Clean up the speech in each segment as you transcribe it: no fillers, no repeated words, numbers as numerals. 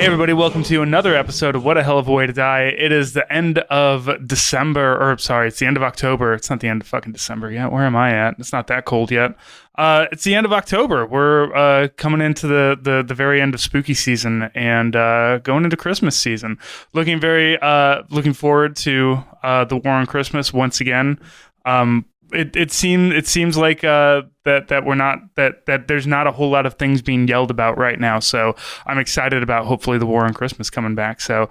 Hey everybody, welcome to another episode of What a Hell of a Way to Die. It is the end of December, it's the end of October. It's not the end of fucking December yet. Where am I at? It's not that cold yet. It's the end of October. We're coming into the very end of spooky season and going into Christmas season. Looking forward to the War on Christmas once again. It seems like that there's not a whole lot of things being yelled about right now. So I'm excited about hopefully the War on Christmas coming back. So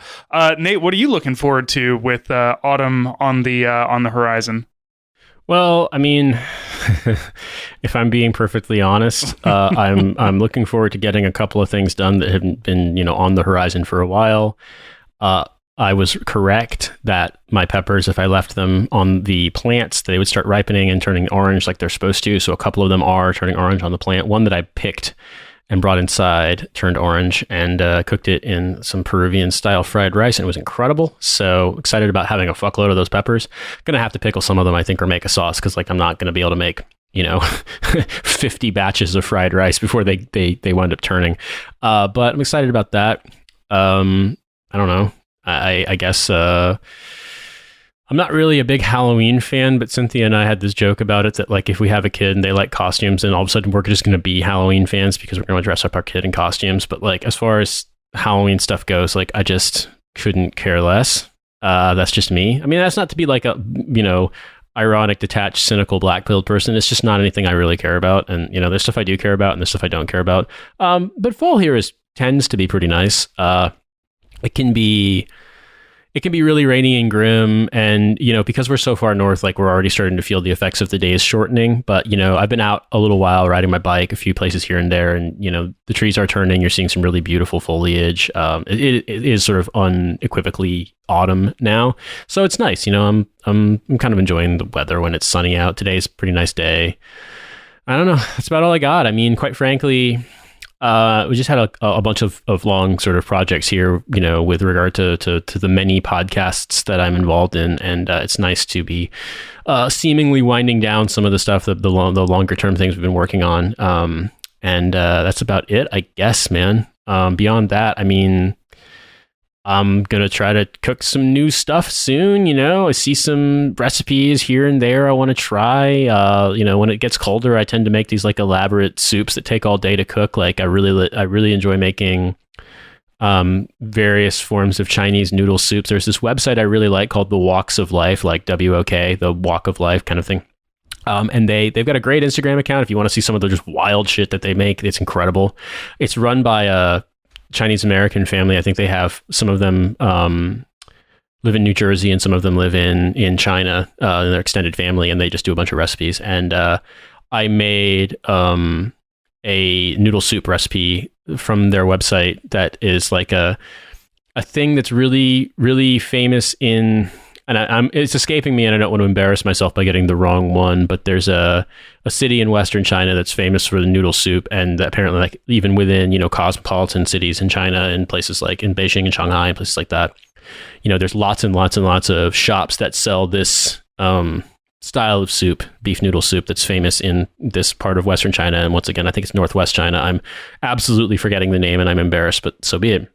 Nate, what are you looking forward to with autumn on the horizon? Well, I mean, if I'm being perfectly honest, I'm looking forward to getting a couple of things done that haven't been on the horizon for a while. I was correct that my peppers, if I left them on the plants, they would start ripening and turning orange like they're supposed to. So a couple of them are turning orange on the plant. One that I picked and brought inside turned orange, and cooked it in some Peruvian style fried rice, and it was incredible. So excited about having a fuckload of those peppers. Gonna have to pickle some of them, I think, or make a sauce, because I'm not gonna be able to make 50 batches of fried rice before they wind up turning. But I'm excited about that. I don't know. I guess I'm not really a big Halloween fan, but Cynthia and I had this joke about it that, like, if we have a kid and they like costumes, and all of a sudden we're just going to be Halloween fans because we're going to dress up our kid in costumes. But like, as far as Halloween stuff goes, like, I just couldn't care less. That's just me. I mean, that's not to be like a, ironic, detached, cynical, black-pilled person. It's just not anything I really care about. And, there's stuff I do care about and there's stuff I don't care about. But fall here tends to be pretty nice. It can be really rainy and grim, and because we're so far north, like, we're already starting to feel the effects of the days shortening. But I've been out a little while riding my bike, a few places here and there, and the trees are turning. You're seeing some really beautiful foliage. It is sort of unequivocally autumn now, so it's nice. I'm kind of enjoying the weather when it's sunny out. Today's a pretty nice day. I don't know. That's about all I got. I mean, quite frankly, we just had a bunch of long sort of projects here, with regard to the many podcasts that I'm involved in. And it's nice to be seemingly winding down some of the stuff, the longer term things we've been working on. And that's about it, I guess, man. Beyond that, I mean, I'm going to try to cook some new stuff soon. I see some recipes here and there I want to try. When it gets colder, I tend to make these like elaborate soups that take all day to cook. Like, I really enjoy making various forms of Chinese noodle soups. There's this website I really like called The Walks of Life, like WOK, the Walk of Life kind of thing. And they've got a great Instagram account if you want to see some of the just wild shit that they make. It's incredible. It's run by a Chinese American family. I think they have some of them live in New Jersey and some of them live in China, in their extended family, and they just do a bunch of recipes. And I made a noodle soup recipe from their website that is like a thing that's really, really famous in, and it's escaping me, and I don't want to embarrass myself by getting the wrong one, but there's a city in Western China that's famous for the noodle soup, and apparently, like, even within, cosmopolitan cities in China and places like in Beijing and Shanghai and places like that, there's lots and lots and lots of shops that sell this style of soup, beef noodle soup, that's famous in this part of Western China. And once again, I think it's Northwest China. I'm absolutely forgetting the name and I'm embarrassed, but so be it.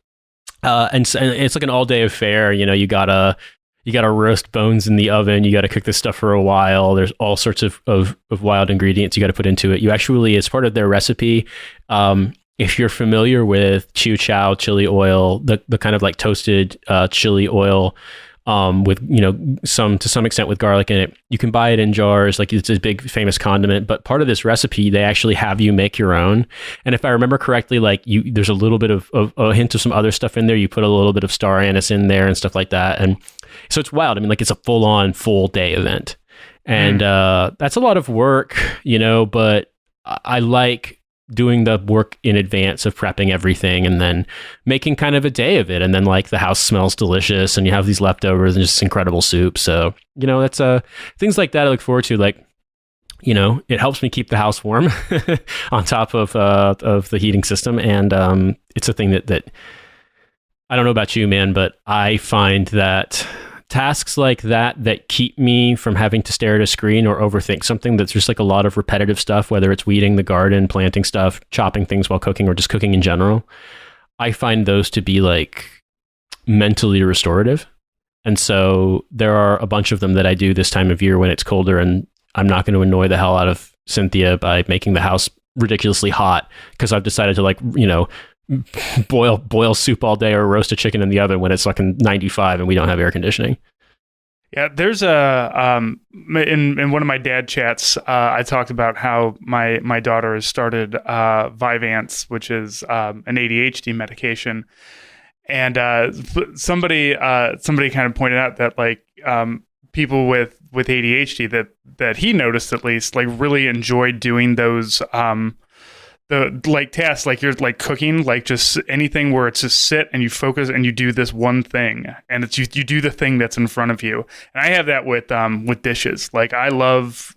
And it's like an all-day affair. You gotta roast bones in the oven. You got to cook this stuff for a while. There's all sorts of wild ingredients you got to put into it. You actually, as part of their recipe, if you're familiar with Chu Chow chili oil, the kind of like toasted chili oil, with to some extent with garlic in it, you can buy it in jars. Like, it's a big famous condiment. But part of this recipe, they actually have you make your own. And if I remember correctly, like, there's a little bit of a hint of some other stuff in there. You put a little bit of star anise in there and stuff like that. And so it's wild. I mean, like, it's a full day event. And that's a lot of work, but I like doing the work in advance of prepping everything and then making kind of a day of it. And then, like, the house smells delicious and you have these leftovers and just incredible soup. So, that's things like that I look forward to. Like, it helps me keep the house warm on top of the heating system. And it's a thing that I don't know about you, man, but I find that tasks like that keep me from having to stare at a screen or overthink something that's just like a lot of repetitive stuff, whether it's weeding the garden, planting stuff, chopping things while cooking, or just cooking in general. I find those to be like mentally restorative. And so there are a bunch of them that I do this time of year when it's colder, and I'm not going to annoy the hell out of Cynthia by making the house ridiculously hot because I've decided to, like, you know, boil soup all day or roast a chicken in the oven when it's like 95 and we don't have air conditioning. Yeah, there's a in one of my dad chats, I talked about how my daughter has started Vyvanse, which is an ADHD medication, and somebody kind of pointed out that like people with ADHD that he noticed at least like really enjoyed doing those the like tasks, like you're like cooking, like just anything where it's just sit and you focus and you do this one thing, and it's you do the thing that's in front of you. And I have that with dishes. Like I love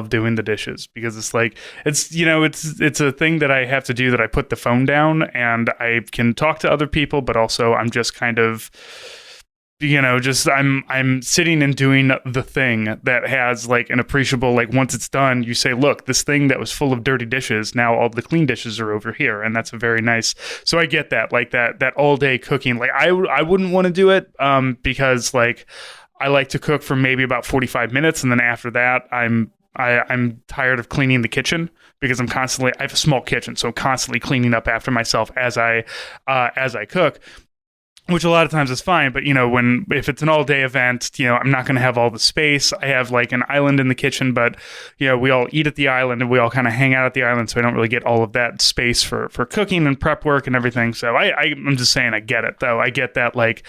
doing the dishes because it's like it's a thing that I have to do, that I put the phone down and I can talk to other people, but also I'm just kind of just I'm sitting and doing the thing that has like an appreciable, like once it's done, you say, look, this thing that was full of dirty dishes, now all the clean dishes are over here. And that's a very nice. So I get that, like that all day cooking. Like I wouldn't want to do it because like I like to cook for maybe about 45 minutes. And then after that, I'm tired of cleaning the kitchen because I have a small kitchen. So I'm constantly cleaning up after myself as I cook. Which a lot of times is fine, but if it's an all-day event, I'm not going to have all the space. I have like an island in the kitchen, but we all eat at the island and we all kind of hang out at the island, so I don't really get all of that space for cooking and prep work and everything. So I'm just saying, I get it though. I get that, like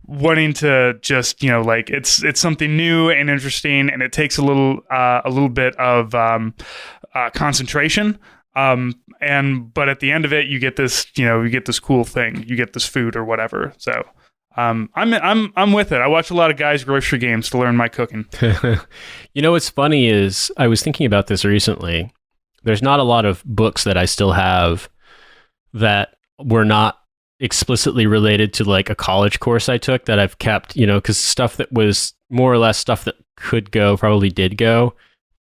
wanting to just like it's something new and interesting, and it takes a little bit of concentration. But at the end of it, you get this cool thing, you get this food or whatever. So, I'm with it. I watch a lot of guys' grocery games to learn my cooking. What's funny is I was thinking about this recently. There's not a lot of books that I still have that were not explicitly related to like a college course I took that I've kept, because stuff that was more or less stuff that could go probably did go.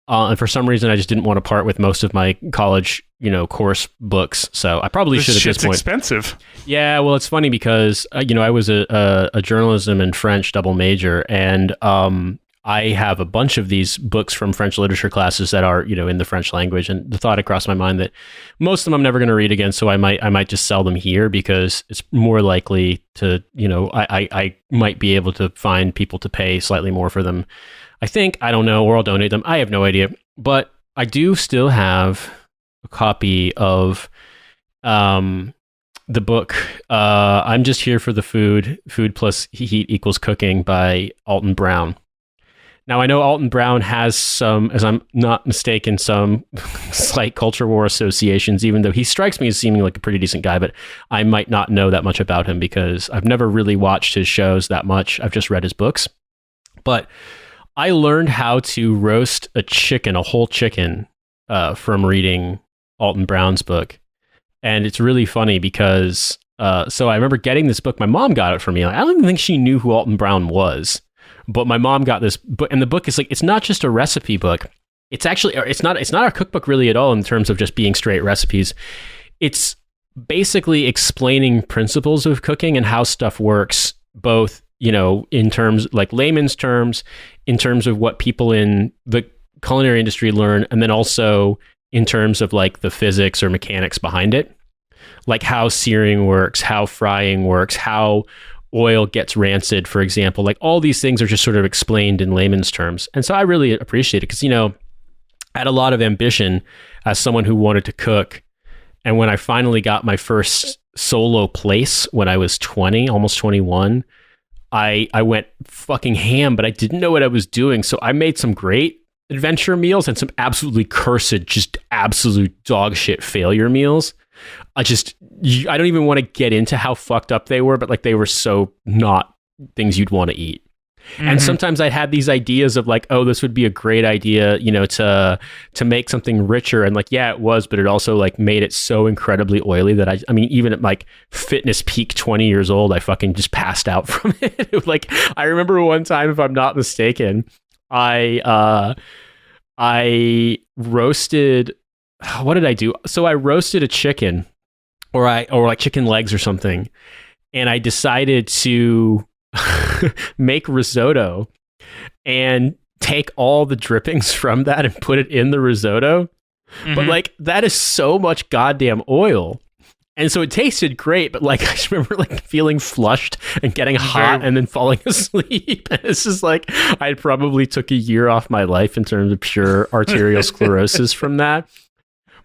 And for some reason, I just didn't want to part with most of my college, course books. So I probably should at this point. It's expensive. Yeah, well, it's funny because I was a journalism and French double major, and I have a bunch of these books from French literature classes that are in the French language. And the thought had crossed my mind that most of them I'm never going to read again, so I might just sell them here because it's more likely to I might be able to find people to pay slightly more for them. I don't know, or I'll donate them. I have no idea. But I do still have a copy of the book, I'm Just Here for the Food, Food Plus Heat Equals Cooking by Alton Brown. Now, I know Alton Brown has some, as I'm not mistaken, some slight culture war associations, even though he strikes me as seeming like a pretty decent guy, but I might not know that much about him because I've never really watched his shows that much. I've just read his books. But I learned how to roast a whole chicken, from reading Alton Brown's book. And it's really funny because, so I remember getting this book. My mom got it for me. Like, I don't even think she knew who Alton Brown was, but my mom got this book, and the book is like, it's not just a recipe book. It's actually, it's not a cookbook really at all in terms of just being straight recipes. It's basically explaining principles of cooking and how stuff works, both in terms like layman's terms, in terms of what people in the culinary industry learn, and then also in terms of like the physics or mechanics behind it, like how searing works, how frying works, how oil gets rancid, for example. Like all these things are just sort of explained in layman's terms. And so I really appreciate it because, I had a lot of ambition as someone who wanted to cook. And when I finally got my first solo place when I was 20, almost 21, I went fucking ham, but I didn't know what I was doing. So I made some great adventure meals and some absolutely cursed, just absolute dog shit failure meals. I don't even want to get into how fucked up they were, but like they were so not things you'd want to eat. Mm-hmm. And sometimes I had these ideas of like, oh, this would be a great idea, to make something richer. And like, yeah, it was, but it also like made it so incredibly oily that I mean, even at like fitness peak 20 years old, I fucking just passed out from it. Like, I remember one time, if I'm not mistaken, I roasted, what did I do? So I roasted a chicken or like chicken legs or something. And I decided to make risotto and take all the drippings from that and put it in the risotto. Mm-hmm. But like that is so much goddamn oil. And so it tasted great, but like I just remember like feeling flushed and getting hot and then falling asleep. And it's just like I probably took a year off my life in terms of pure arterial sclerosis from that.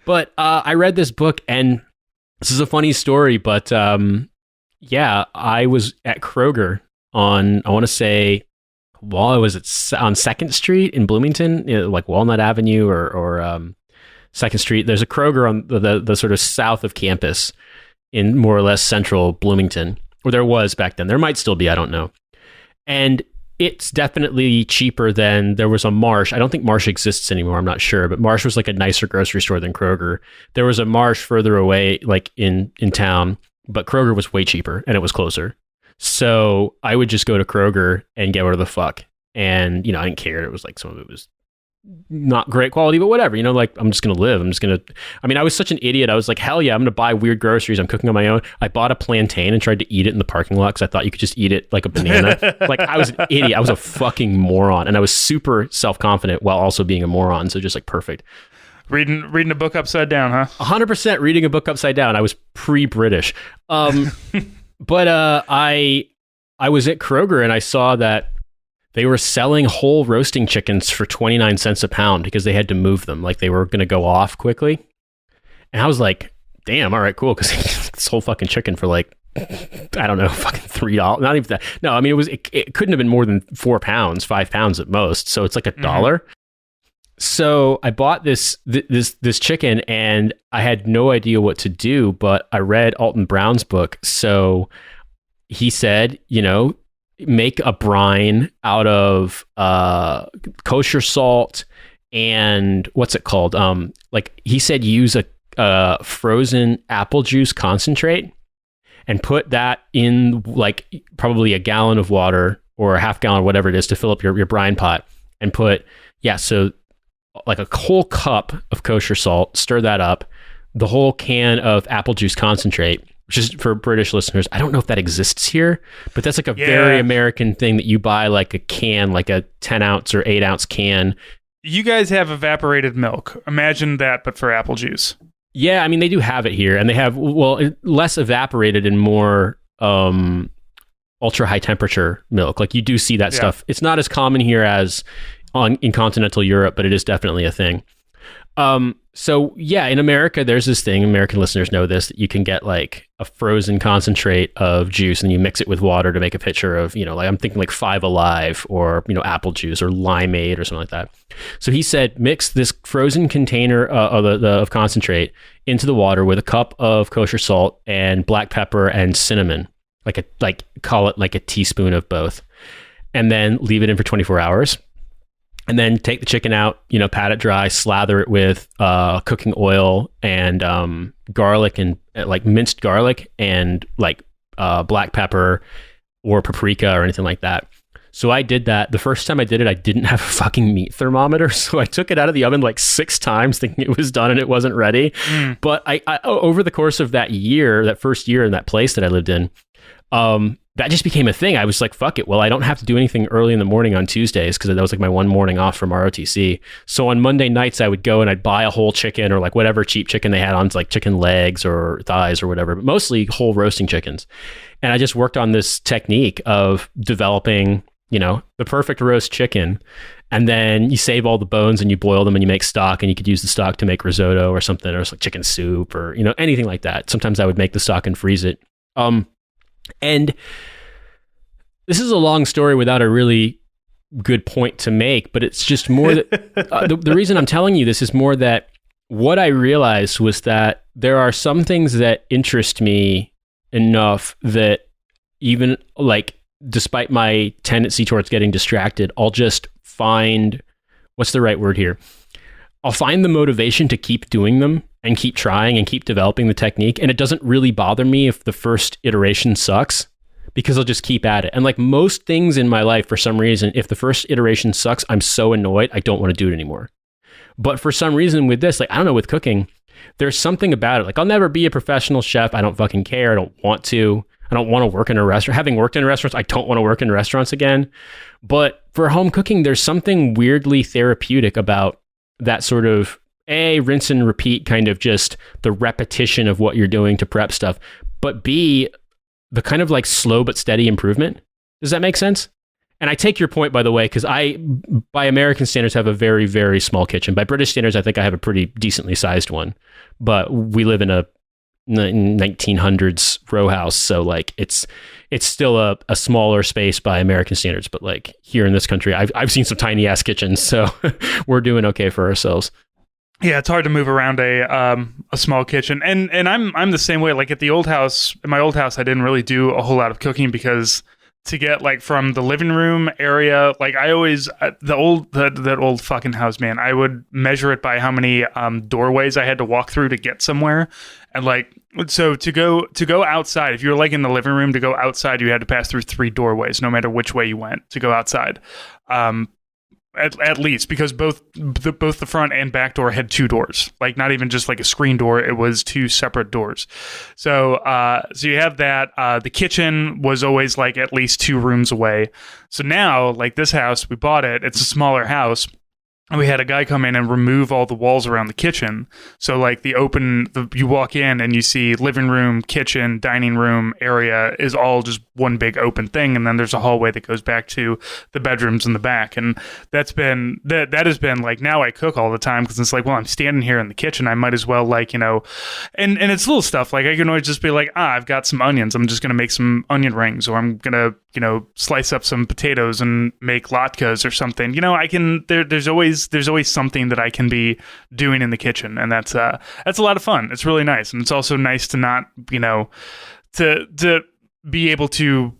But I read this book, and this is a funny story, but yeah, I was at Kroger on, I want to say, while I was on 2nd Street in Bloomington, like Walnut Avenue or 2nd Street. There's a Kroger on the sort of south of campus in more or less central Bloomington, or there was back then. There might still be, I don't know. And it's definitely cheaper than, there was a Marsh. I don't think Marsh exists anymore. I'm not sure, but Marsh was like a nicer grocery store than Kroger. There was a Marsh further away, like in town, but Kroger was way cheaper and it was closer. So I would just go to Kroger and get whatever the fuck. And, I didn't care. It was like, some of it was not great quality, but whatever, like I'm just going to live. I was such an idiot. I was like, hell yeah, I'm going to buy weird groceries. I'm cooking on my own. I bought a plantain and tried to eat it in the parking lot because I thought you could just eat it like a banana. Like I was an idiot. I was a fucking moron. And I was super self-confident while also being a moron. So just like perfect. Reading a book upside down, huh? 100% reading a book upside down. I was pre-British. But I was at Kroger and I saw that they were selling whole roasting chickens for 29 cents a pound because they had to move them. Like they were going to go off quickly. And I was like, damn, all right, cool. Because this whole fucking chicken for like, I don't know, fucking $3. Not even that. No, I mean, it couldn't have been more than 4 pounds, 5 pounds at most. So it's like $1. Mm-hmm. So I bought this chicken and I had no idea what to do, but I read Alton Brown's book. So he said, make a brine out of kosher salt and what's it called? Like he said, use a frozen apple juice concentrate and put that in like probably a gallon of water or a half gallon, whatever it is, to fill up your brine pot, and put, so like a whole cup of kosher salt, stir that up, the whole can of apple juice concentrate, which is for British listeners. I don't know if that exists here, but that's like a very American thing that you buy like a can, like a 10 ounce or 8 ounce can. You guys have evaporated milk. Imagine that, but for apple juice. Yeah, I mean, they do have it here, and they have, less evaporated and more ultra high temperature milk. Like you do see that stuff. It's not as common here as in continental Europe, but it is definitely a thing. So yeah, in America, there's this thing, American listeners know this, that you can get like a frozen concentrate of juice and you mix it with water to make a pitcher of, like I'm thinking like 5 Alive or, apple juice or limeade or something like that. So he said, mix this frozen container of concentrate into the water with a cup of kosher salt and black pepper and cinnamon, call it like a teaspoon of both, and then leave it in for 24 hours. And then take the chicken out, pat it dry, slather it with cooking oil and garlic and like minced garlic and like black pepper or paprika or anything like that. So I did that. The first time I did it, I didn't have a fucking meat thermometer. So I took it out of the oven like 6 times thinking it was done and it wasn't ready. But I over the course of that first year in that place that I lived in, that just became a thing. I was like, fuck it. Well, I don't have to do anything early in the morning on Tuesdays because that was like my one morning off from ROTC. So on Monday nights, I would go and I'd buy a whole chicken or like whatever cheap chicken they had on, like chicken legs or thighs or whatever, but mostly whole roasting chickens. And I just worked on this technique of developing, the perfect roast chicken. And then you save all the bones and you boil them and you make stock, and you could use the stock to make risotto or something, or like chicken soup or, anything like that. Sometimes I would make the stock and freeze it. And this is a long story without a really good point to make, but it's just more that the reason I'm telling you this is more that what I realized was that there are some things that interest me enough that even like, despite my tendency towards getting distracted, I'll just find, what's the right word here? I'll find the motivation to keep doing them and keep trying and keep developing the technique. And it doesn't really bother me if the first iteration sucks, because I'll just keep at it. And like most things in my life, for some reason, if the first iteration sucks, I'm so annoyed, I don't want to do it anymore. But for some reason with this, like, I don't know, with cooking, there's something about it. Like, I'll never be a professional chef. I don't fucking care. I don't want to. I don't want to work in a restaurant. Having worked in restaurants, I don't want to work in restaurants again. But for home cooking, there's something weirdly therapeutic about that sort of A, rinse and repeat, kind of just the repetition of what you're doing to prep stuff. But B, the kind of like slow but steady improvement. Does that make sense? And I take your point, by the way, because I, by American standards, have a very, very small kitchen. By British standards, I think I have a pretty decently sized one. But we live in a 1900s row house, so like it's still a smaller space by American standards. But like here in this country, I've seen some tiny ass kitchens, so we're doing okay for ourselves. Yeah, it's hard to move around a small kitchen, and I'm the same way. Like at the old house, in my old house, I didn't really do a whole lot of cooking because to get like from the living room area, like I always that old fucking house, man, I would measure it by how many doorways I had to walk through to get somewhere, and like so to go outside, if you were like in the living room, to go outside, you had to pass through 3 doorways, no matter which way you went to go outside. At least, because both the front and back door had 2 doors, like not even just like a screen door, it was 2 separate doors. So you have that. The kitchen was always like at least 2 rooms away. So now, like this house, we bought it, it's a smaller house. And we had a guy come in and remove all the walls around the kitchen. So like you walk in and you see living room, kitchen, dining room area is all just one big open thing. And then there's a hallway that goes back to the bedrooms in the back. And that has been like, now I cook all the time because it's like, well, I'm standing here in the kitchen. I might as well like, and it's little stuff. Like I can always just be like, I've got some onions. I'm just going to make some onion rings, or I'm going to, slice up some potatoes and make latkes or something. There's always something that I can be doing in the kitchen, and that's a lot of fun. It's really nice, and it's also nice to not, to be able to,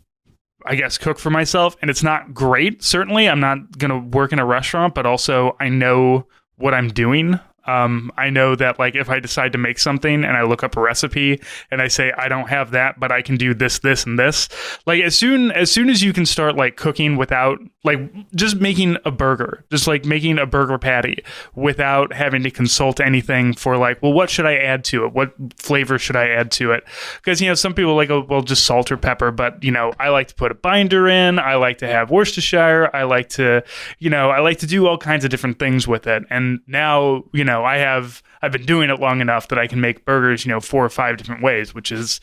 I guess, cook for myself. And it's not great. Certainly, I'm not going to work in a restaurant, but also I know what I'm doing. I know that like if I decide to make something and I look up a recipe and I say I don't have that, but I can do this, this, and this. Like as soon as you can start like cooking without like just making a burger, just like making a burger patty without having to consult anything for like, well, what should I add to it? What flavor should I add to it? Because some people like, oh, well, just salt or pepper, but I like to put a binder in. I like to have Worcestershire. I like to do all kinds of different things with it. And now, I've been doing it long enough that I can make burgers, 4 or 5 different ways, which is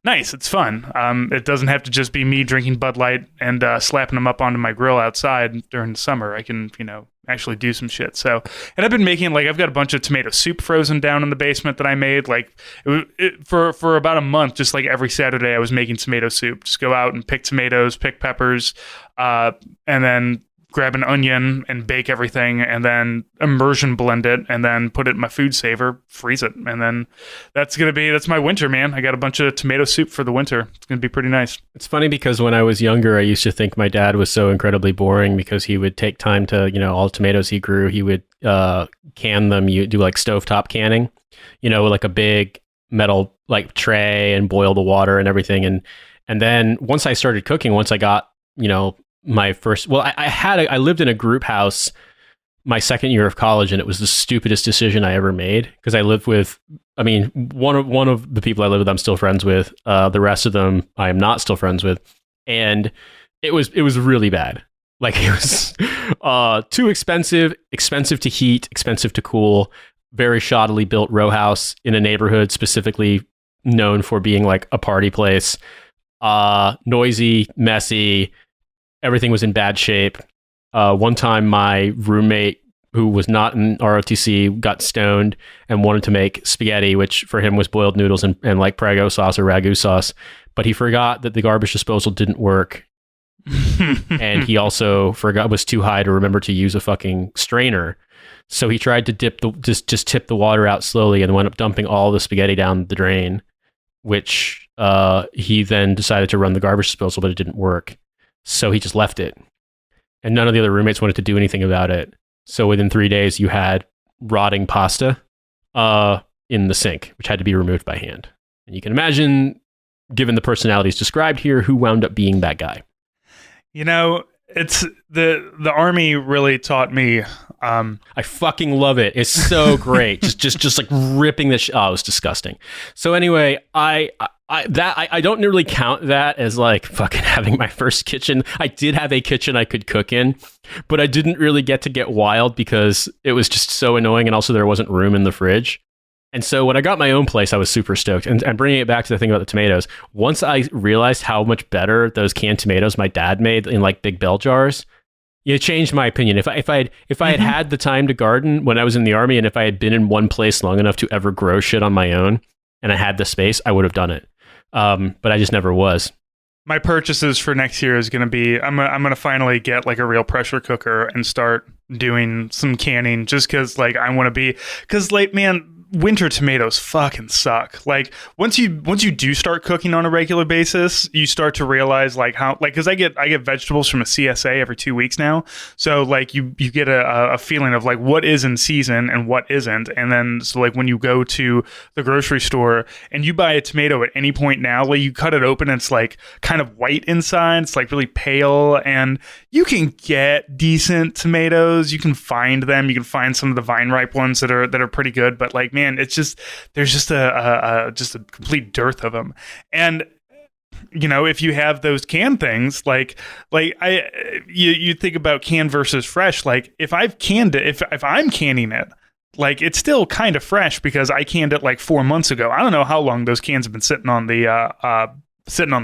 nice. It's fun. It doesn't have to just be me drinking Bud Light and slapping them up onto my grill outside during the summer. I can, actually do some shit. So, and I've been making I've got a bunch of tomato soup frozen down in the basement that I made. For about a month, just like every Saturday, I was making tomato soup. Just go out and pick tomatoes, pick peppers, and then grab an onion and bake everything, and then immersion blend it, and then put it in my food saver, freeze it, and then that's my winter, man. I got a bunch of tomato soup for the winter. It's gonna be pretty nice. It's funny because when I was younger, I used to think my dad was so incredibly boring because he would take time to, all the tomatoes he grew, he would can them. You do like stovetop canning, like a big metal like tray, and boil the water and everything, and then once I started cooking, once I got my first, I lived in a group house my second year of college, and it was the stupidest decision I ever made because I lived with, one of the people I live with, I'm still friends with. The rest of them, I am not still friends with, and it was really bad. Like it was too expensive to heat, expensive to cool. Very shoddily built row house in a neighborhood specifically known for being like a party place. Noisy, messy. Everything was in bad shape. One time my roommate, who was not in ROTC, got stoned and wanted to make spaghetti, which for him was boiled noodles and like Prego sauce or ragu sauce. But he forgot that the garbage disposal didn't work. And he also was too high to remember to use a fucking strainer. So he tried to just tip the water out slowly and wound up dumping all the spaghetti down the drain, which he then decided to run the garbage disposal, but it didn't work. So he just left it, and none of the other roommates wanted to do anything about it. So within 3 days, you had rotting pasta in the sink, which had to be removed by hand. And you can imagine, given the personalities described here, who wound up being that guy. it's the army really taught me. I fucking love it. It's so great. just like ripping this. Oh, it was disgusting. So anyway, I don't really count that as like fucking having my first kitchen. I did have a kitchen I could cook in, but I didn't really get wild because it was just so annoying, and also there wasn't room in the fridge. And so when I got my own place, I was super stoked. And bringing it back to the thing about the tomatoes, once I realized how much better those canned tomatoes my dad made in like big bell jars, it changed my opinion. If I had had the time to garden when I was in the army, and if I had been in one place long enough to ever grow shit on my own, and I had the space, I would have done it. But I just never was. My purchases for next year is going to be I'm going to finally get like a real pressure cooker and start doing some canning, just because like I want to be, because like, man, winter tomatoes fucking suck. Like once you do start cooking on a regular basis, you start to realize like how, like, because I get vegetables from a CSA every 2 weeks now, so like you get a feeling of like what is in season and what isn't. And then so like when you go to the grocery store and you buy a tomato at any point now, like you cut it open, it's like kind of white inside, it's like really pale, and you can get decent tomatoes, you can find them, you can find some of the vine ripe ones that are pretty good, but like, man, it's just, there's just a complete dearth of them. And you know, if you have those canned things, you think about canned versus fresh. Like if I've canned it, if I'm canning it, like it's still kind of fresh because I canned it like 4 months ago. I don't know how long those cans have been sitting on the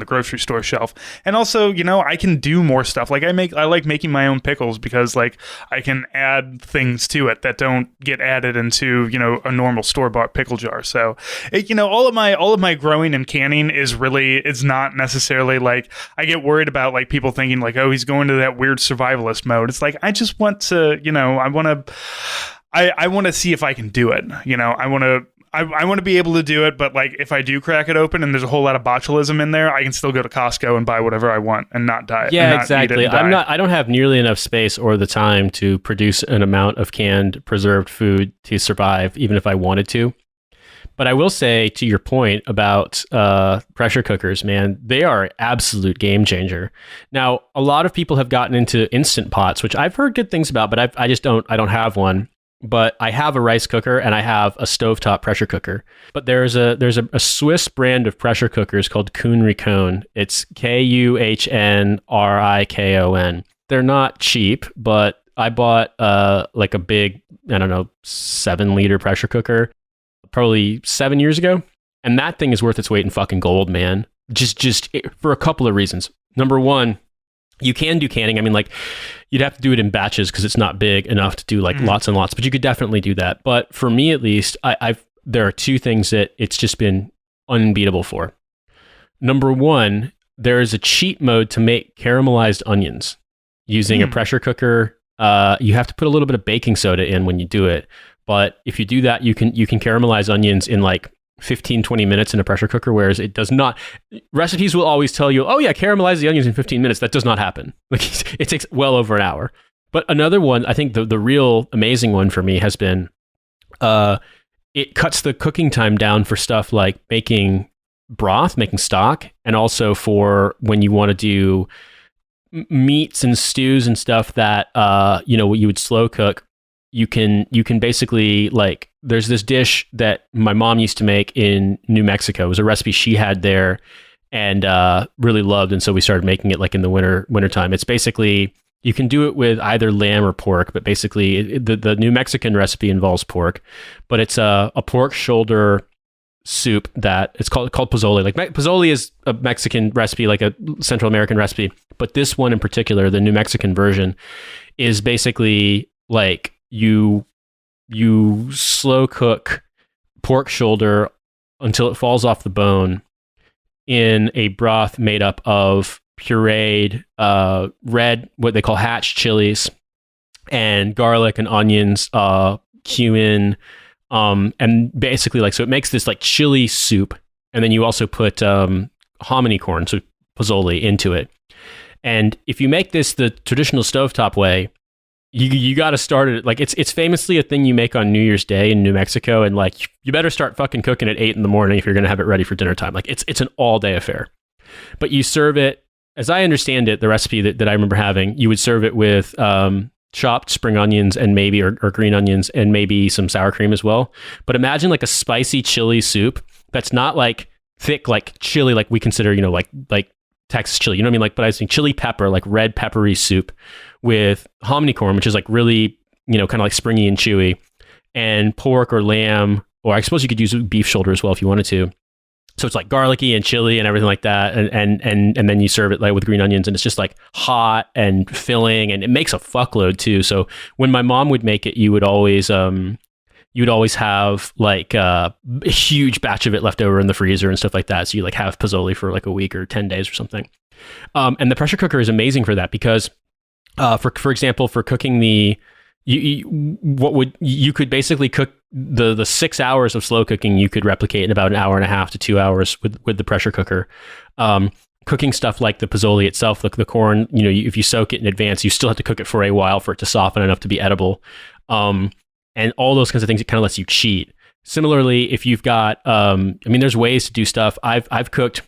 grocery store shelf. And also, you know, I can do more stuff. Like I like making my own pickles because like I can add things to it that don't get added into, you know, a normal store-bought pickle jar. So it, you know, all of my growing and canning is not necessarily like, I get worried about like people thinking like, oh, he's going to that weird survivalist mode. It's like, I just want to, you know, I want to see if I can do it. You know, I want to be able to do it, but like if I do crack it open and there's a whole lot of botulism in there, I can still go to Costco and buy whatever I want and not die. Yeah, not exactly. I don't have nearly enough space or the time to produce an amount of canned preserved food to survive, even if I wanted to. But I will say, to your point about pressure cookers, man, they are absolute game changer. Now, a lot of people have gotten into Instant Pots, which I've heard good things about, but I don't have one. But I have a rice cooker and I have a stovetop pressure cooker. But there's a Swiss brand of pressure cookers called Culinary. It's Kuhnrikon. They're not cheap, but I bought like a big, I don't know, 7-liter pressure cooker probably 7 years ago, and that thing is worth its weight in fucking gold, man. Just for a couple of reasons. Number one, you can do canning. I mean, like, you'd have to do it in batches because it's not big enough to do like lots and lots, but you could definitely do that. But for me, at least, there are two things that it's just been unbeatable for. Number one, there is a cheat mode to make caramelized onions using a pressure cooker. You have to put a little bit of baking soda in when you do it. But if you do that, you can caramelize onions in like 15, 20 minutes in a pressure cooker, whereas it does not. Recipes will always tell you, oh yeah, caramelize the onions in 15 minutes. That does not happen. Like, it takes well over an hour. But another one, I think the real amazing one for me has been, it cuts the cooking time down for stuff like making broth, making stock, and also for when you want to do meats and stews and stuff that, you would slow cook. You can basically, like, there's this dish that my mom used to make in New Mexico. It was a recipe she had there and really loved, and so we started making it like in the wintertime. It's basically, you can do it with either lamb or pork, but basically the New Mexican recipe involves pork, but it's a pork shoulder soup that it's called pozole. Like, pozole is a Mexican recipe, like a Central American recipe, but this one in particular, the New Mexican version, is basically like, you slow cook pork shoulder until it falls off the bone in a broth made up of pureed red, what they call hatch chilies, and garlic and onions, cumin, and basically, like, so it makes this like chili soup, and then you also put hominy corn, so pozole, into it. And if you make this the traditional stovetop way, you got to start it, like, it's famously a thing you make on New Year's Day in New Mexico, and like, you better start fucking cooking at 8 in the morning if you're going to have it ready for dinner time. Like, it's an all day affair. But you serve it as I understand it, the recipe that I remember having, you would serve it with chopped spring onions and maybe or green onions and maybe some sour cream as well. But imagine like a spicy chili soup that's not like thick like chili like we consider, you know, like Texas chili, you know what I mean? Like, but I was thinking chili pepper, like red peppery soup with hominy corn, which is like really, you know, kind of like springy and chewy, and pork or lamb, or I suppose you could use beef shoulder as well if you wanted to. So it's like garlicky and chili and everything like that, and then you serve it like with green onions, and it's just like hot and filling, and it makes a fuckload too. So when my mom would make it, you would always have like a huge batch of it left over in the freezer and stuff like that. So you like have pozole for like a week or 10 days or something. And the pressure cooker is amazing for that because, for example, for cooking you could basically cook the 6 hours of slow cooking, you could replicate in about an hour and a half to 2 hours with the pressure cooker. Cooking stuff like the pozole itself, like the corn, you know, if you soak it in advance, you still have to cook it for a while for it to soften enough to be edible. And all those kinds of things, it kind of lets you cheat. Similarly, if you've got, there's ways to do stuff. I've cooked.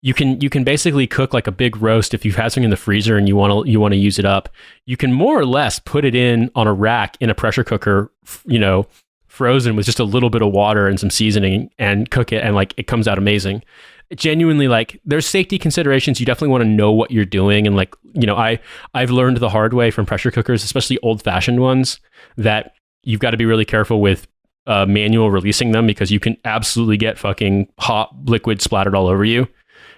You can basically cook like a big roast if you've had something in the freezer and you want to use it up. You can more or less put it in on a rack in a pressure cooker, you know, frozen with just a little bit of water and some seasoning, and cook it, and like it comes out amazing. Genuinely, like there's safety considerations. You definitely want to know what you're doing, and like, you know, I've learned the hard way from pressure cookers, especially old fashioned ones, that you've got to be really careful with manual releasing them because you can absolutely get fucking hot liquid splattered all over you.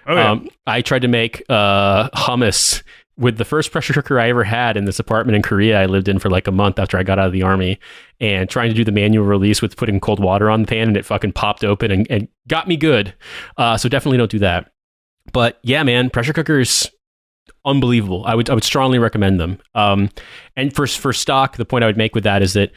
Oh, yeah. I tried to make hummus with the first pressure cooker I ever had in this apartment in Korea I lived in for like a month after I got out of the army, and trying to do the manual release with putting cold water on the pan, and it fucking popped open and got me good. So definitely don't do that. But yeah, man, pressure cookers, unbelievable. I would strongly recommend them. And for stock, the point I would make with that is that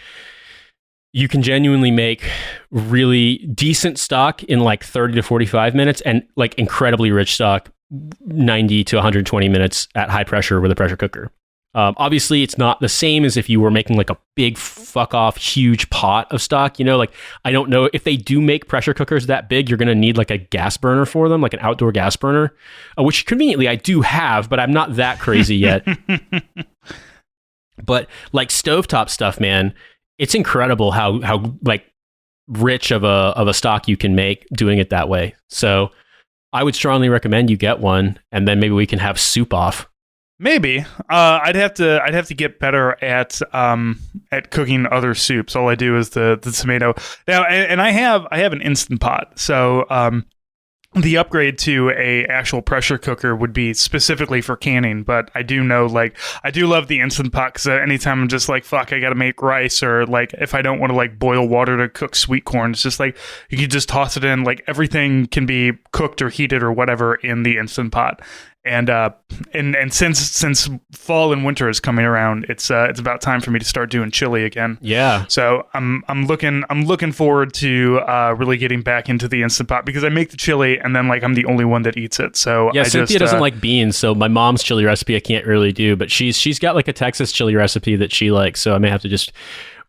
you can genuinely make really decent stock in like 30 to 45 minutes, and like incredibly rich stock 90 to 120 minutes at high pressure with a pressure cooker. Obviously, it's not the same as if you were making like a big fuck off huge pot of stock. You know, like I don't know if they do make pressure cookers that big, you're going to need like a gas burner for them, like an outdoor gas burner, which conveniently I do have, but I'm not that crazy yet. But like stovetop stuff, man, it's incredible how like rich of a stock you can make doing it that way. So I would strongly recommend you get one, and then maybe we can have soup off. Maybe I'd have to get better at cooking other soups. All I do is the tomato now, and I have an Instant Pot. So the upgrade to a actual pressure cooker would be specifically for canning. But I do know, like, I do love the Instant Pot because anytime I'm just like, fuck, I got to make rice, or like if I don't want to like boil water to cook sweet corn, it's just like you can just toss it in. Like everything can be cooked or heated or whatever in the Instant Pot. And since fall and winter is coming around, it's about time for me to start doing chili again. Yeah. So I'm looking forward to really getting back into the Instant Pot, because I make the chili and then like I'm the only one that eats it. So yeah, Cynthia doesn't like beans, so my mom's chili recipe I can't really do, but she's got like a Texas chili recipe that she likes. So I may have to just.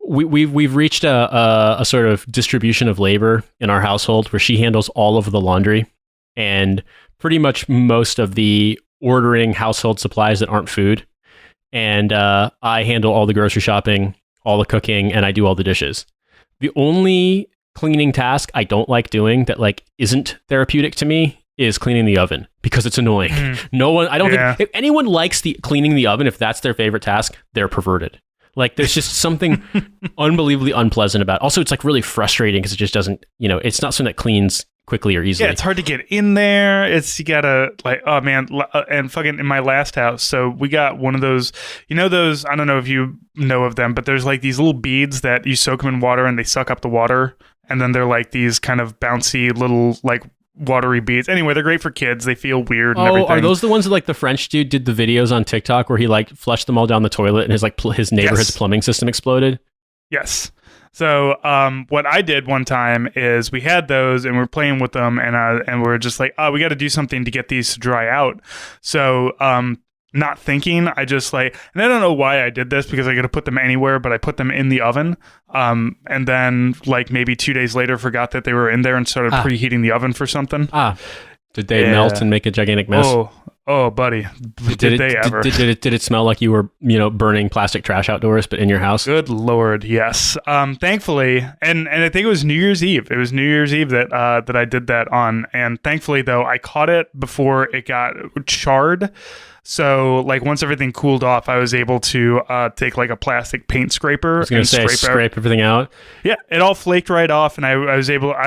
We've reached a sort of distribution of labor in our household where she handles all of the laundry and pretty much most of the ordering household supplies that aren't food. And I handle all the grocery shopping, all the cooking, and I do all the dishes. The only cleaning task I don't like doing that like isn't therapeutic to me is cleaning the oven, because it's annoying. No one, I don't think, if anyone likes cleaning the oven, if that's their favorite task, they're perverted. Like there's just something unbelievably unpleasant about it. Also, it's like really frustrating because it just doesn't, you know, it's not something that cleans quickly or easily. Yeah, it's hard to get in there. You gotta like, oh man, and fucking in my last house. So we got one of those, you know, those, I don't know if you know of them, but there's like these little beads that you soak them in water and they suck up the water. And then they're like these kind of bouncy little like watery beads. Anyway, they're great for kids. They feel weird and everything. Are those the ones that like the French dude did the videos on TikTok where he like flushed them all down the toilet and his like his neighborhood's plumbing system exploded? Yes. So what I did one time is we had those and we're playing with them, and we're just like, oh, we got to do something to get these to dry out. So not thinking, I just like, and I don't know why I did this because I could have put them anywhere, but I put them in the oven. And then like maybe 2 days later forgot that they were in there and started preheating the oven for something. Did they melt and make a gigantic mess? Oh, buddy, did they ever? Did it smell like you were, burning plastic trash outdoors, but in your house? Good Lord, yes. Thankfully, and I think it was New Year's Eve. It was New Year's Eve that I did that on. And thankfully, though, I caught it before it got charred. So, like, once everything cooled off, I was able to take like a plastic paint scraper. I was going to say, scrape everything out. Yeah, it all flaked right off, and I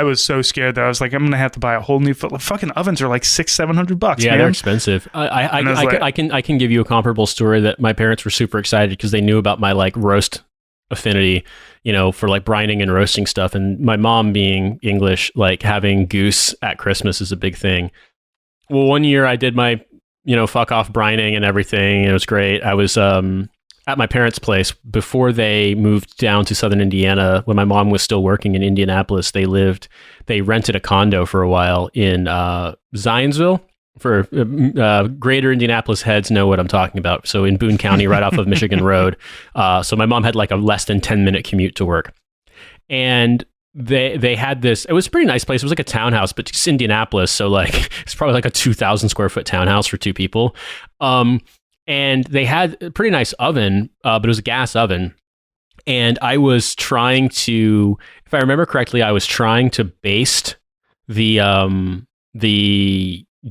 was so scared that I was like, I'm going to have to buy a whole new fucking ovens are like $600-700. Yeah, man. They're expensive. I can give you a comparable story that my parents were super excited because they knew about my like roast affinity, for like brining and roasting stuff. And my mom being English, like having goose at Christmas is a big thing. Well, one year I did my fuck off brining and everything. It was great. I was at my parents' place before they moved down to Southern Indiana. When my mom was still working in Indianapolis, they rented a condo for a while in Zionsville. For greater Indianapolis heads know what I'm talking about. So in Boone County, right off of Michigan Road. So my mom had like a less than 10-minute commute to work. And they had this, it was a pretty nice place. It was like a townhouse, but it's Indianapolis. So like, it's probably like a 2,000 square foot townhouse for two people. And they had a pretty nice oven, but it was a gas oven. And I was trying to, if I remember correctly, I was trying to baste the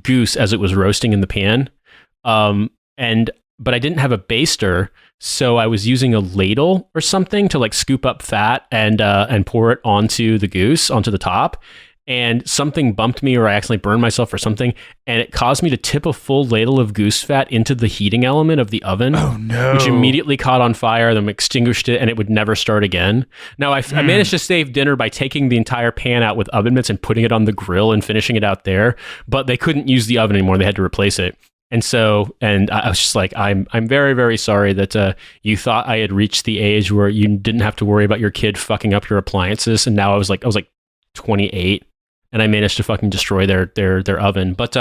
goose as it was roasting in the pan. But I didn't have a baster, so I was using a ladle or something to like scoop up fat and pour it onto the goose, onto the top. And something bumped me, or I accidentally burned myself or something, and it caused me to tip a full ladle of goose fat into the heating element of the oven. Oh no! Which immediately caught on fire, then extinguished it, and it would never start again. Now I managed to save dinner by taking the entire pan out with oven mitts and putting it on the grill and finishing it out there. But they couldn't use the oven anymore; they had to replace it. And I was just like, I'm very, very sorry that you thought I had reached the age where you didn't have to worry about your kid fucking up your appliances. And now I was like 28, and I managed to fucking destroy their oven. But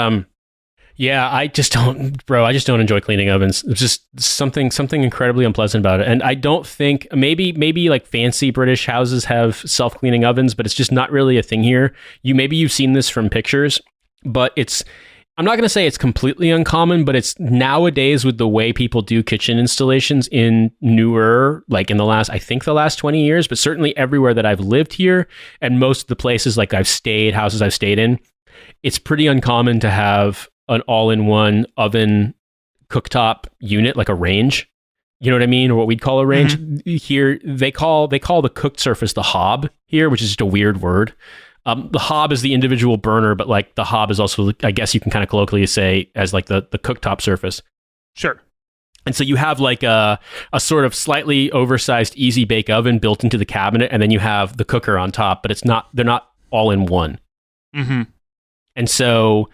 yeah, I just don't enjoy cleaning ovens. It's just something incredibly unpleasant about it. And I don't think maybe like fancy British houses have self-cleaning ovens, but it's just not really a thing here. You've seen this from pictures, but I'm not going to say it's completely uncommon, but it's nowadays with the way people do kitchen installations in newer, like in the last 20 years, but certainly everywhere that I've lived here and most of the places like houses I've stayed in, it's pretty uncommon to have an all-in-one oven cooktop unit, like a range. You know what I mean? Or what we'd call a range. Mm-hmm. Here, they call the cooked surface the hob here, which is just a weird word. The hob is the individual burner, but like the hob is also, I guess you can kind of colloquially say, as like the cooktop surface. Sure. And so you have like a sort of slightly oversized easy bake oven built into the cabinet, and then you have the cooker on top, but they're not all in one. Mm-hmm. And so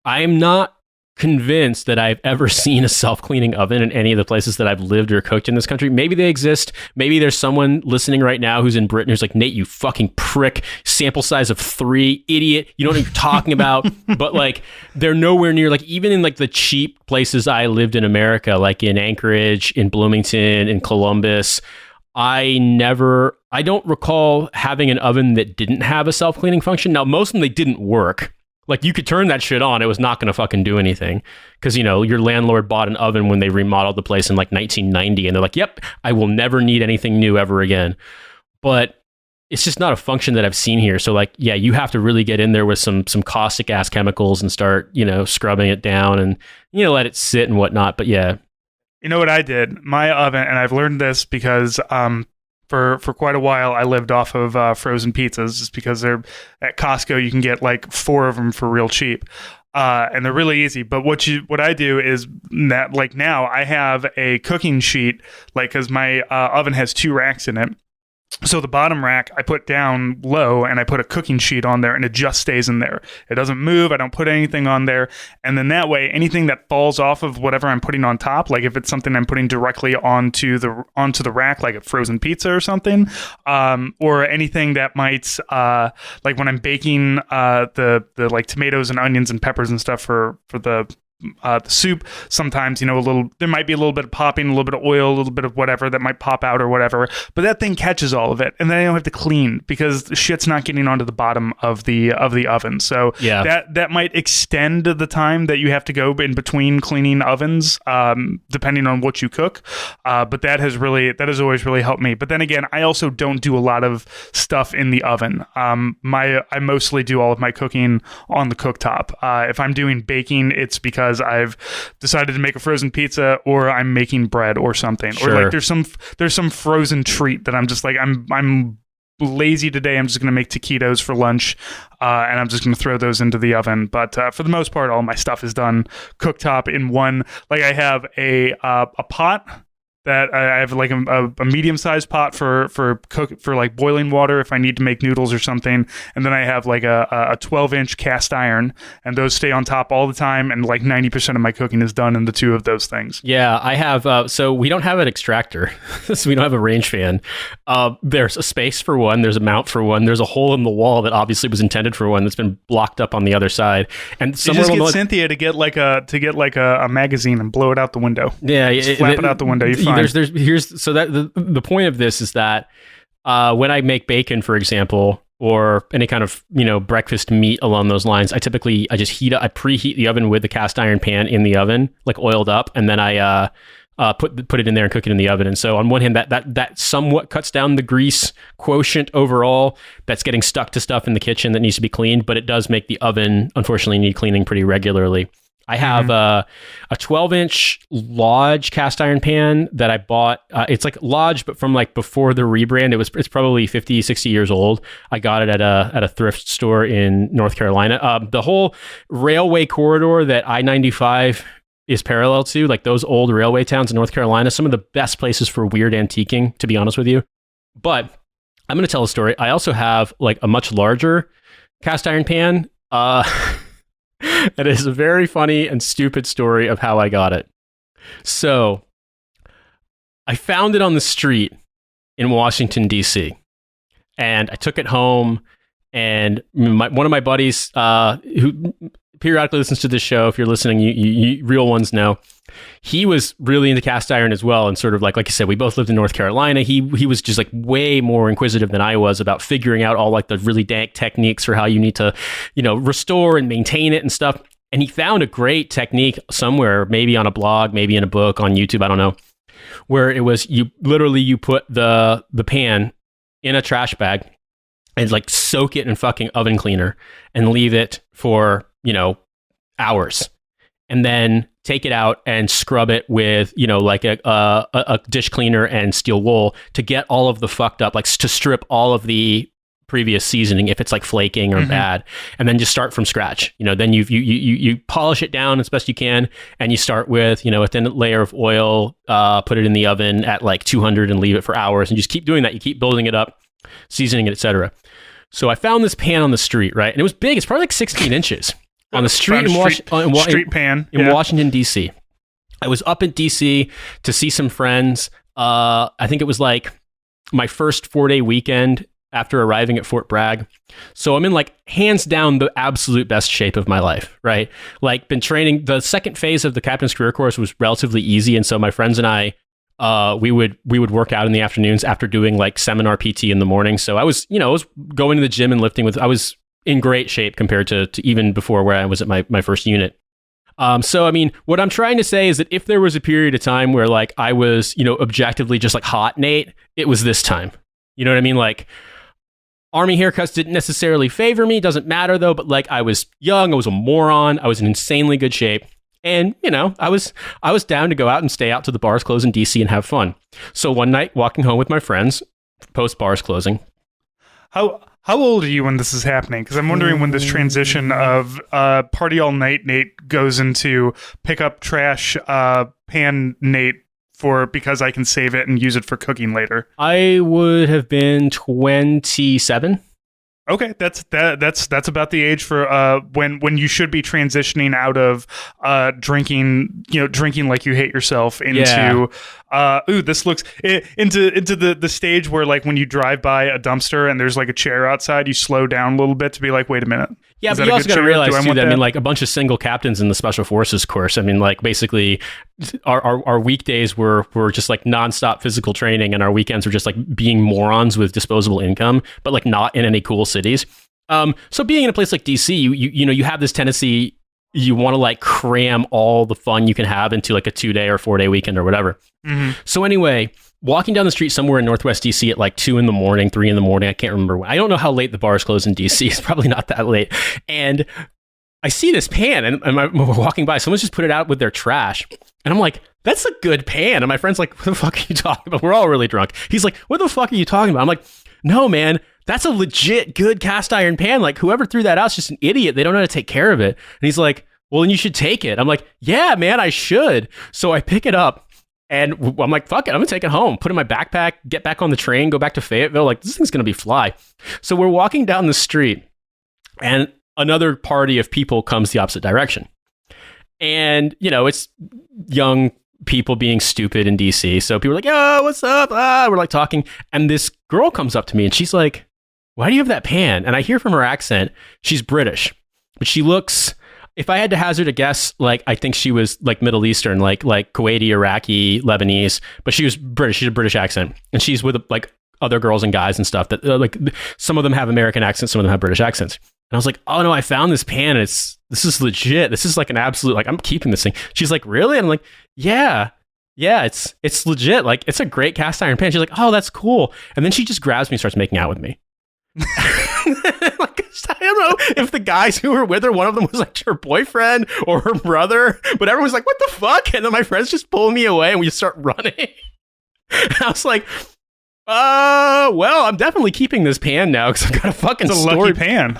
I'm not convinced that I've ever seen a self-cleaning oven in any of the places that I've lived or cooked in this country. Maybe they exist. Maybe there's someone listening right now who's in Britain who's like, Nate, you fucking prick, sample size of 3, idiot. You don't know what you're talking about. But like, they're nowhere near, like even in like the cheap places I lived in America, like in Anchorage, in Bloomington, in Columbus, I don't recall having an oven that didn't have a self-cleaning function. Now, most of them, they didn't work. Like, you could turn that shit on. It was not going to fucking do anything. Because, your landlord bought an oven when they remodeled the place in, like, 1990. And they're like, yep, I will never need anything new ever again. But it's just not a function that I've seen here. So, like, yeah, you have to really get in there with some caustic-ass chemicals and start, scrubbing it down and, let it sit and whatnot. But, yeah. You know what I did? My oven, and I've learned this because... For quite a while, I lived off of frozen pizzas just because they're at Costco. You can get like 4 of them for real cheap, and they're really easy. But what I do is that like now I have a cooking sheet, like because my oven has 2 racks in it. So the bottom rack I put down low and I put a cooking sheet on there and it just stays in there. It doesn't move. I don't put anything on there. And then that way, anything that falls off of whatever I'm putting on top, like if it's something I'm putting directly onto the rack, like a frozen pizza or something, or anything that might, like when I'm baking the like tomatoes and onions and peppers and stuff for the the soup. Sometimes, there might be a little bit of popping, a little bit of oil, a little bit of whatever that might pop out or whatever. But that thing catches all of it, and then I don't have to clean because the shit's not getting onto the bottom of the oven. So that might extend the time that you have to go in between cleaning ovens, depending on what you cook. But that has always really helped me. But then again, I also don't do a lot of stuff in the oven. I mostly do all of my cooking on the cooktop. If I'm doing baking, it's because I've decided to make a frozen pizza, or I'm making bread or something. Sure. Or like there's some frozen treat that I'm just like, I'm lazy today. I'm just going to make taquitos for lunch, and I'm just going to throw those into the oven. But for the most part, all my stuff is done cooktop in one. Like I have a pot that I have like a medium-sized pot for like boiling water if I need to make noodles or something, and then I have like a 12-inch cast iron, and those stay on top all the time, and like 90% of my cooking is done in the two of those things. Yeah, I have. So we don't have an extractor, so we don't have a range fan. There's a space for one. There's a mount for one. There's a hole in the wall that obviously was intended for one that's been blocked up on the other side. And you just get Cynthia to get like a magazine and blow it out the window. Yeah, flap it out the window. You're fine. So that the point of this is that when I make bacon, for example, or any kind of breakfast meat along those lines, I preheat the oven with the cast iron pan in the oven, like oiled up, and then I put it in there and cook it in the oven. And so on one hand, that somewhat cuts down the grease quotient overall that's getting stuck to stuff in the kitchen that needs to be cleaned, but it does make the oven unfortunately need cleaning pretty regularly. I have a 12-inch Lodge cast iron pan that I bought. It's like Lodge, but from like before the rebrand. It's probably 50, 60 years old. I got it at a thrift store in North Carolina. The whole railway corridor that I-95 is parallel to, like those old railway towns in North Carolina, some of the best places for weird antiquing, to be honest with you. But I'm going to tell a story. I also have like a much larger cast iron pan. It is a very funny and stupid story of how I got it. So, I found it on the street in Washington, D.C., and I took it home, and one of my buddies, who periodically listens to this show, if you're listening, you real ones know, he was really into cast iron as well, and sort of like I said, we both lived in North Carolina. He was just like way more inquisitive than I was about figuring out all like the really dank techniques for how you need to, restore and maintain it and stuff. And he found a great technique somewhere, maybe on a blog, maybe in a book, on YouTube, I don't know, where it was you put the pan in a trash bag and like soak it in fucking oven cleaner and leave it for hours, and then take it out and scrub it with, like a dish cleaner and steel wool to get all of the fucked up, like to strip all of the previous seasoning if it's like flaking or bad, and then just start from scratch. Then you polish it down as best you can, and you start with a thin layer of oil, put it in the oven at like 200 and leave it for hours, and just keep doing that. You keep building it up, seasoning it, etc. So I found this pan on the street, right? And it was big. It's probably like 16 inches. On the street street pan in Washington, D.C. I was up in D.C. to see some friends. I think it was like my first 4-day weekend after arriving at Fort Bragg. So I'm in like hands down the absolute best shape of my life, right? Like been training. The second phase of the Captain's Career Course was relatively easy. And so my friends and I, we would work out in the afternoons after doing like seminar PT in the morning. So I was going to the gym and lifting I was in great shape compared to even before where I was at my first unit. So, I mean, what I'm trying to say is that if there was a period of time where like I was, objectively just like hot, Nate, it was this time. You know what I mean? Like army haircuts didn't necessarily favor me. Doesn't matter though. But like I was young, I was a moron. I was in insanely good shape. And, I was down to go out and stay out till the bars close in DC and have fun. So one night walking home with my friends post bars closing. How old are you when this is happening? Because I'm wondering when this transition of party all night Nate goes into pick up trash pan Nate because I can save it and use it for cooking later. I would have been 27. Okay, that's about the age for when you should be transitioning out of drinking like you hate yourself into this looks into the stage where like when you drive by a dumpster and there's like a chair outside, you slow down a little bit to be like, wait a minute. Yeah, Is but that you a also good got to chair? realize Do I too want that I that? mean, like a bunch of single captains in the special forces course. I mean, like basically, our weekdays were just like nonstop physical training, and our weekends were just like being morons with disposable income, but like not in any cool cities. So being in a place like DC, you know you have this tendency, you want to like cram all the fun you can have into like a 2-day or 4-day weekend or whatever. Mm-hmm. So anyway, walking down the street somewhere in Northwest DC at like 2 a.m, 3 a.m, I can't remember when. I don't know how late the bars close in DC. It's probably not that late. And I see this pan, and we're walking by. Someone's just put it out with their trash, and I'm like, "That's a good pan." And my friend's like, "What the fuck are you talking about?" We're all really drunk. He's like, "What the fuck are you talking about?" I'm like, "No, man. That's a legit good cast iron pan. Like, whoever threw that out is just an idiot. They don't know how to take care of it." And he's like, "Well, then you should take it." I'm like, "Yeah, man, I should." So I pick it up, and I'm like, "Fuck it, I'm gonna take it home, put it in my backpack, get back on the train, go back to Fayetteville. Like, this thing's gonna be fly." So we're walking down the street, and another party of people comes the opposite direction. And, you know, it's young people being stupid in DC. So people are like, "Oh, what's up?" We're like talking. And this girl comes up to me and she's like, "Why do you have that pan?" And I hear from her accent, she's British, but she looks, if I had to hazard a guess, like I think she was like Middle Eastern, like Kuwaiti, Iraqi, Lebanese, but she was British. She's a British accent. And she's with like other girls and guys and stuff that like some of them have American accents, some of them have British accents. And I was like, "Oh no, I found this pan. This is legit. This is like an absolute, like I'm keeping this thing." She's like, "Really?" And I'm like, Yeah, it's legit. Like it's a great cast iron pan. She's like, "Oh, that's cool." And then she just grabs me and starts making out with me. Like, I don't know if the guys who were with her, one of them was like her boyfriend or her brother, but everyone was like, "What the fuck?" And then my friends just pull me away and we just start running. And I was like, well, I'm definitely keeping this pan now because I've got a fucking It's a lucky pan.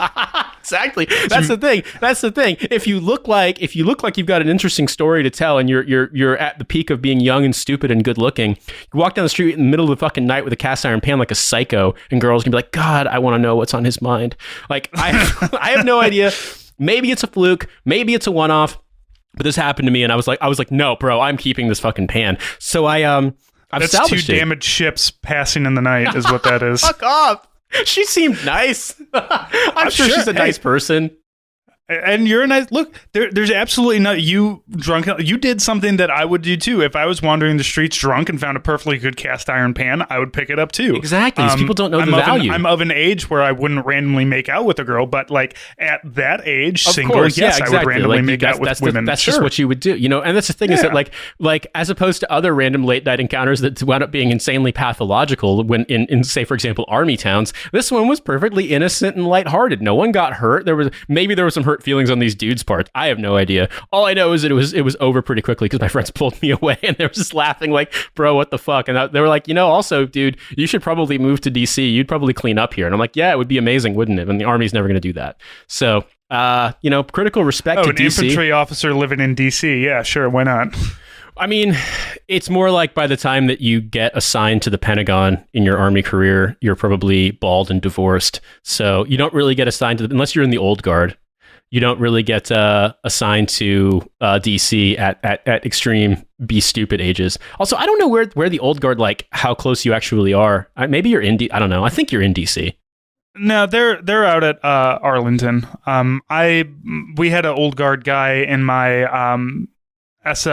Exactly. That's the thing. That's the thing. If you look like you've got an interesting story to tell, and you're at the peak of being young and stupid and good looking, you walk down the street in the middle of the fucking night with a cast iron pan like a psycho, and girls can be like, "God, I want to know what's on his mind." Like I have no idea. Maybe it's a fluke. Maybe it's a one-off. But this happened to me, and I was like, "No, bro, I'm keeping this fucking pan." So I've That's two damaged ships passing in the night is what that is. Fuck off. She seemed nice. I'm sure she's a nice person. And you're a nice look. There's absolutely not you drunk. You did something that I would do too. If I was wandering the streets drunk and found a perfectly good cast iron pan, I would pick it up too. Exactly. These people don't know the value. I'm of an age where I wouldn't randomly make out with a girl, but like at that age, of single, course, yes, exactly. I would randomly make out with women. That's just what you would do, you know. And that's the thing is that like as opposed to other random late night encounters that wound up being insanely pathological when in say for example army towns, this one was perfectly innocent and lighthearted. No one got hurt. There was some hurt feelings on these dudes' part. I have no idea. All I know is that it was over pretty quickly because my friends pulled me away and they were just laughing like, "Bro, what the fuck?" And they were like, "You know, also, dude, you should probably move to DC. You'd probably clean up here." And I'm like, "Yeah, it would be amazing, wouldn't it?" And the Army's never going to do that. So, you know, critical respect to an DC. infantry officer living in DC. Yeah, sure, why not? I mean, it's more like by the time that you get assigned to the Pentagon in your Army career, you're probably bald and divorced. So you don't really get assigned to unless you're in the old guard. You don't really get assigned to DC at extreme be stupid ages. Also, I don't know where the old guard, like how close you actually are. Maybe you're in I don't know. I think you're in DC. No, they're out at Arlington. We had an old guard guy in my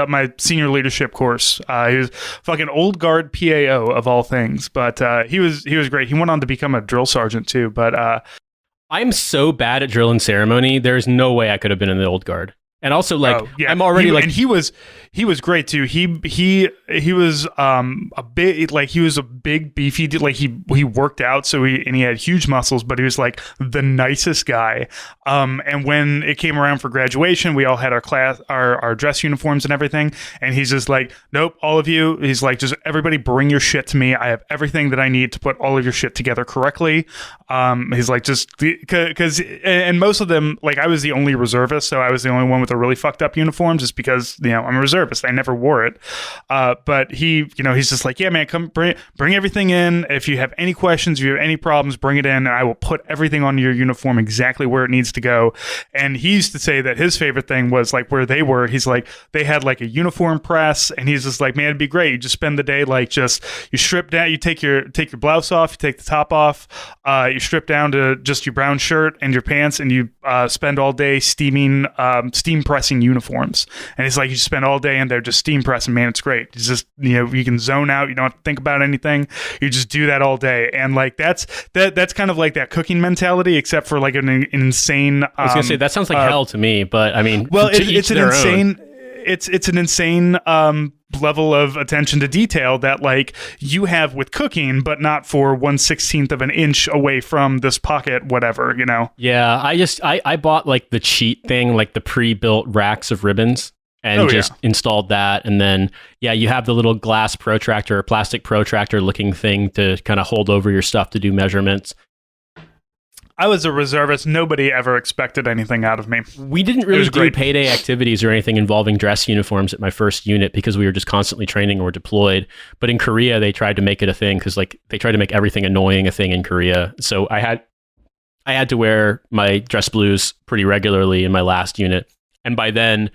my senior leadership course. He was fucking old guard PAO of all things, but he was great. He went on to become a drill sergeant too, but I'm so bad at drill and ceremony. There's no way I could have been in the old guard. And also, like, I'm already and he was great too. He was a big, like, he was a big beefy, like he worked out, so he had huge muscles, but he was like the nicest guy. And when it came around for graduation, we all had our dress uniforms and everything, and he's just like, "Nope, all of you." He's like, "Just everybody bring your shit to me. I have everything that I need to put all of your shit together correctly." He's like, just because, and most of them, like, I was the only reservist, so I was the only one with the really fucked up uniforms is because, I'm a reservist. I never wore it. But he's just like, yeah, man, come bring everything in. If you have any questions, if you have any problems, bring it in, and I will put everything on your uniform exactly where it needs to go. And he used to say that his favorite thing was like where they were. He's like, they had like a uniform press, and he's just like, man, it'd be great. You just spend the day like you strip down, you take your blouse off, you take the top off, you strip down to just your brown shirt and your pants, and you spend all day steam pressing uniforms. And it's like you spend all day in there just steam pressing, man. It's great. It's just, you can zone out. You don't have to think about anything. You just do that all day. And like that's kind of like that cooking mentality, except for like an insane. I was gonna say that sounds like hell to me, but I mean, well, it's an insane. It's an insane level of attention to detail that like you have with cooking, but not for 1/16 of an inch away from this pocket, whatever, Yeah, I bought like the cheat thing, like the pre-built racks of ribbons, and installed that. And then, you have the little glass protractor or plastic protractor looking thing to kind of hold over your stuff to do measurements. I was a reservist. Nobody ever expected anything out of me. We didn't really do payday activities or anything involving dress uniforms at my first unit because we were just constantly training or deployed. But in Korea, they tried to make it a thing because like they tried to make everything annoying a thing in Korea. So I had to wear my dress blues pretty regularly in my last unit. And by then,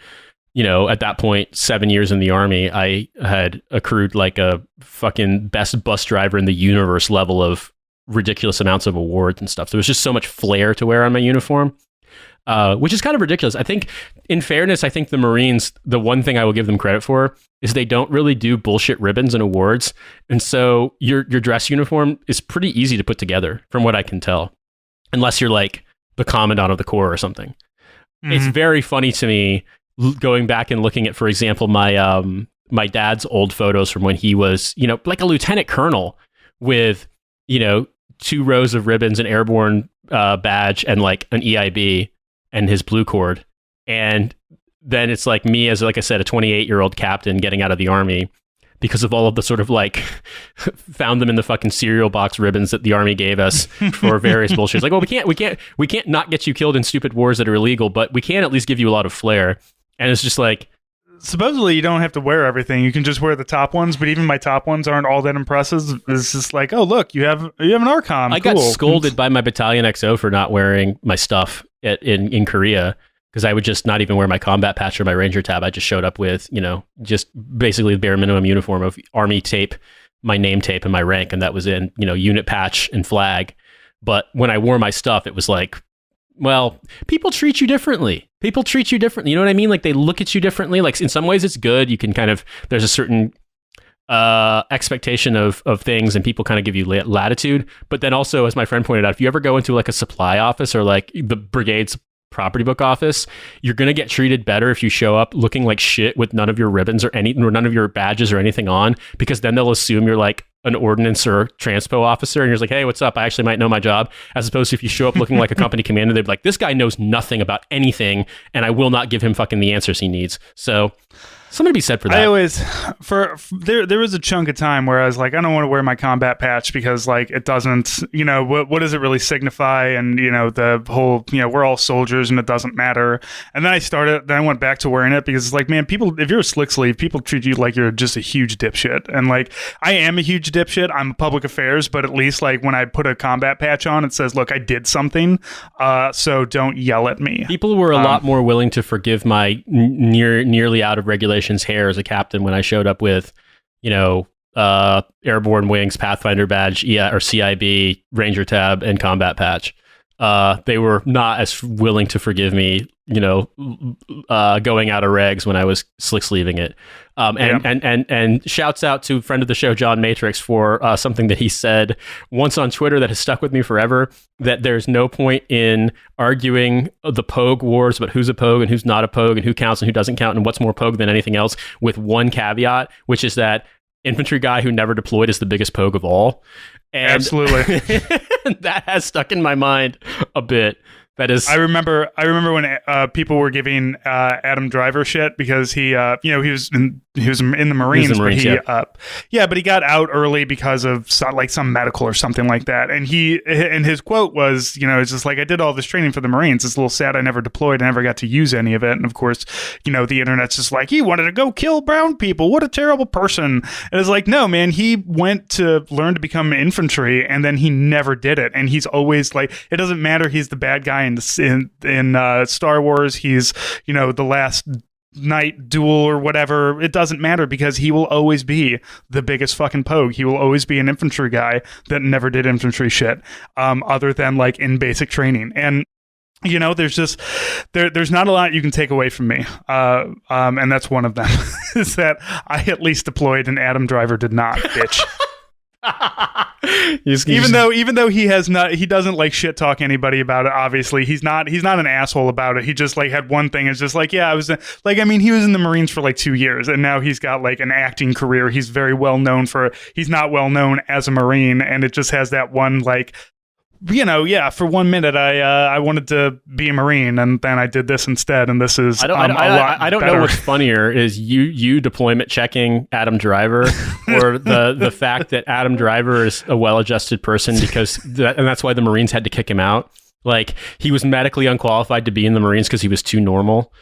at that point, 7 years in the Army, I had accrued like a fucking best bus driver in the universe level of ridiculous amounts of awards and stuff. There was just so much flair to wear on my uniform, which is kind of ridiculous. I think, in fairness, the Marines, the one thing I will give them credit for is they don't really do bullshit ribbons and awards. And so your dress uniform is pretty easy to put together from what I can tell, unless you're like the commandant of the corps or something. Mm-hmm. It's very funny to me going back and looking at, for example, my dad's old photos from when he was, like a lieutenant colonel with, 2 rows of ribbons, an airborne badge, and like an EIB and his blue cord. And then it's like me as, like I said, a 28-year-old captain getting out of the Army because of all of the sort of like found them in the fucking cereal box ribbons that the Army gave us for various bullshit. It's like, well, we can't not get you killed in stupid wars that are illegal, but we can at least give you a lot of flair. And it's just like, supposedly you don't have to wear everything. You can just wear the top ones, but even my top ones aren't all that impressive. It's just like, oh, look, you have an ARCOM. I got scolded by my battalion XO for not wearing my stuff in Korea because I would just not even wear my combat patch or my ranger tab. I just showed up with, just basically the bare minimum uniform of Army tape, my name tape, and my rank, and that was in, unit patch and flag. But when I wore my stuff, it was like, well, people treat you differently. You know what I mean? Like they look at you differently. Like in some ways it's good. You can kind of, there's a certain expectation of things and people kind of give you latitude. But then also, as my friend pointed out, if you ever go into like a supply office or like the brigade's property book office, you're going to get treated better if you show up looking like shit with none of your ribbons or none of your badges or anything on, because then they'll assume you're like an ordnance or transpo officer and you're just like, hey, what's up? I actually might know my job. As opposed to if you show up looking like a company commander, they'd be like, this guy knows nothing about anything and I will not give him fucking the answers he needs. So something to be said for that. I always, there was a chunk of time where I was like, I don't want to wear my combat patch because like it doesn't, what does it really signify? And, the whole, we're all soldiers and it doesn't matter. And then I went back to wearing it because it's like, man, people, if you're a slick sleeve, people treat you like you're just a huge dipshit. And like, I am a huge dipshit. I'm public affairs, but at least like when I put a combat patch on, it says, look, I did something. So don't yell at me. People were a lot more willing to forgive my nearly out of regulation hair as a captain when I showed up with, airborne wings, Pathfinder badge, or CIB, Ranger tab, and combat patch. They were not as willing to forgive me, going out of regs when I was slick sleeving it. And shouts out to friend of the show, John Matrix, for something that he said once on Twitter that has stuck with me forever, that there's no point in arguing the Pogue wars about who's a Pogue and who's not a Pogue and who counts and who doesn't count and what's more Pogue than anything else, with one caveat, which is that infantry guy who never deployed is the biggest Pogue of all. And absolutely. that has stuck in my mind a bit. That is. I remember when people were giving Adam Driver shit because he was in the Marines, but he got out early because of some medical or something like that. And his quote was, it's just like, I did all this training for the Marines. It's a little sad I never deployed. I never got to use any of it. And of course, the internet's just like, he wanted to go kill brown people. What a terrible person. And it's like, no, man, he went to learn to become infantry and then he never did it. And he's always like, it doesn't matter. He's the bad guy in Star Wars. He's, the last night duel or whatever. It doesn't matter because he will always be the biggest fucking pogue. He will always be an infantry guy that never did infantry shit, other than like in basic training. And there's just there's not a lot you can take away from me, and that's one of them is that I at least deployed and Adam Driver did not, bitch. Even though he doesn't like shit talk anybody about it. Obviously, he's not an asshole about it. He just like had one thing. It's just like, yeah, I was like, I mean, he was in the Marines for like 2 years, and now he's got like an acting career. He's very well known he's not well known as a Marine, and it just has that one like. For 1 minute I wanted to be a Marine and then I did this instead, and this is I don't know what's funnier is you deployment checking Adam Driver or the fact that Adam Driver is a well-adjusted person and that's why the Marines had to kick him out. Like he was medically unqualified to be in the Marines because he was too normal.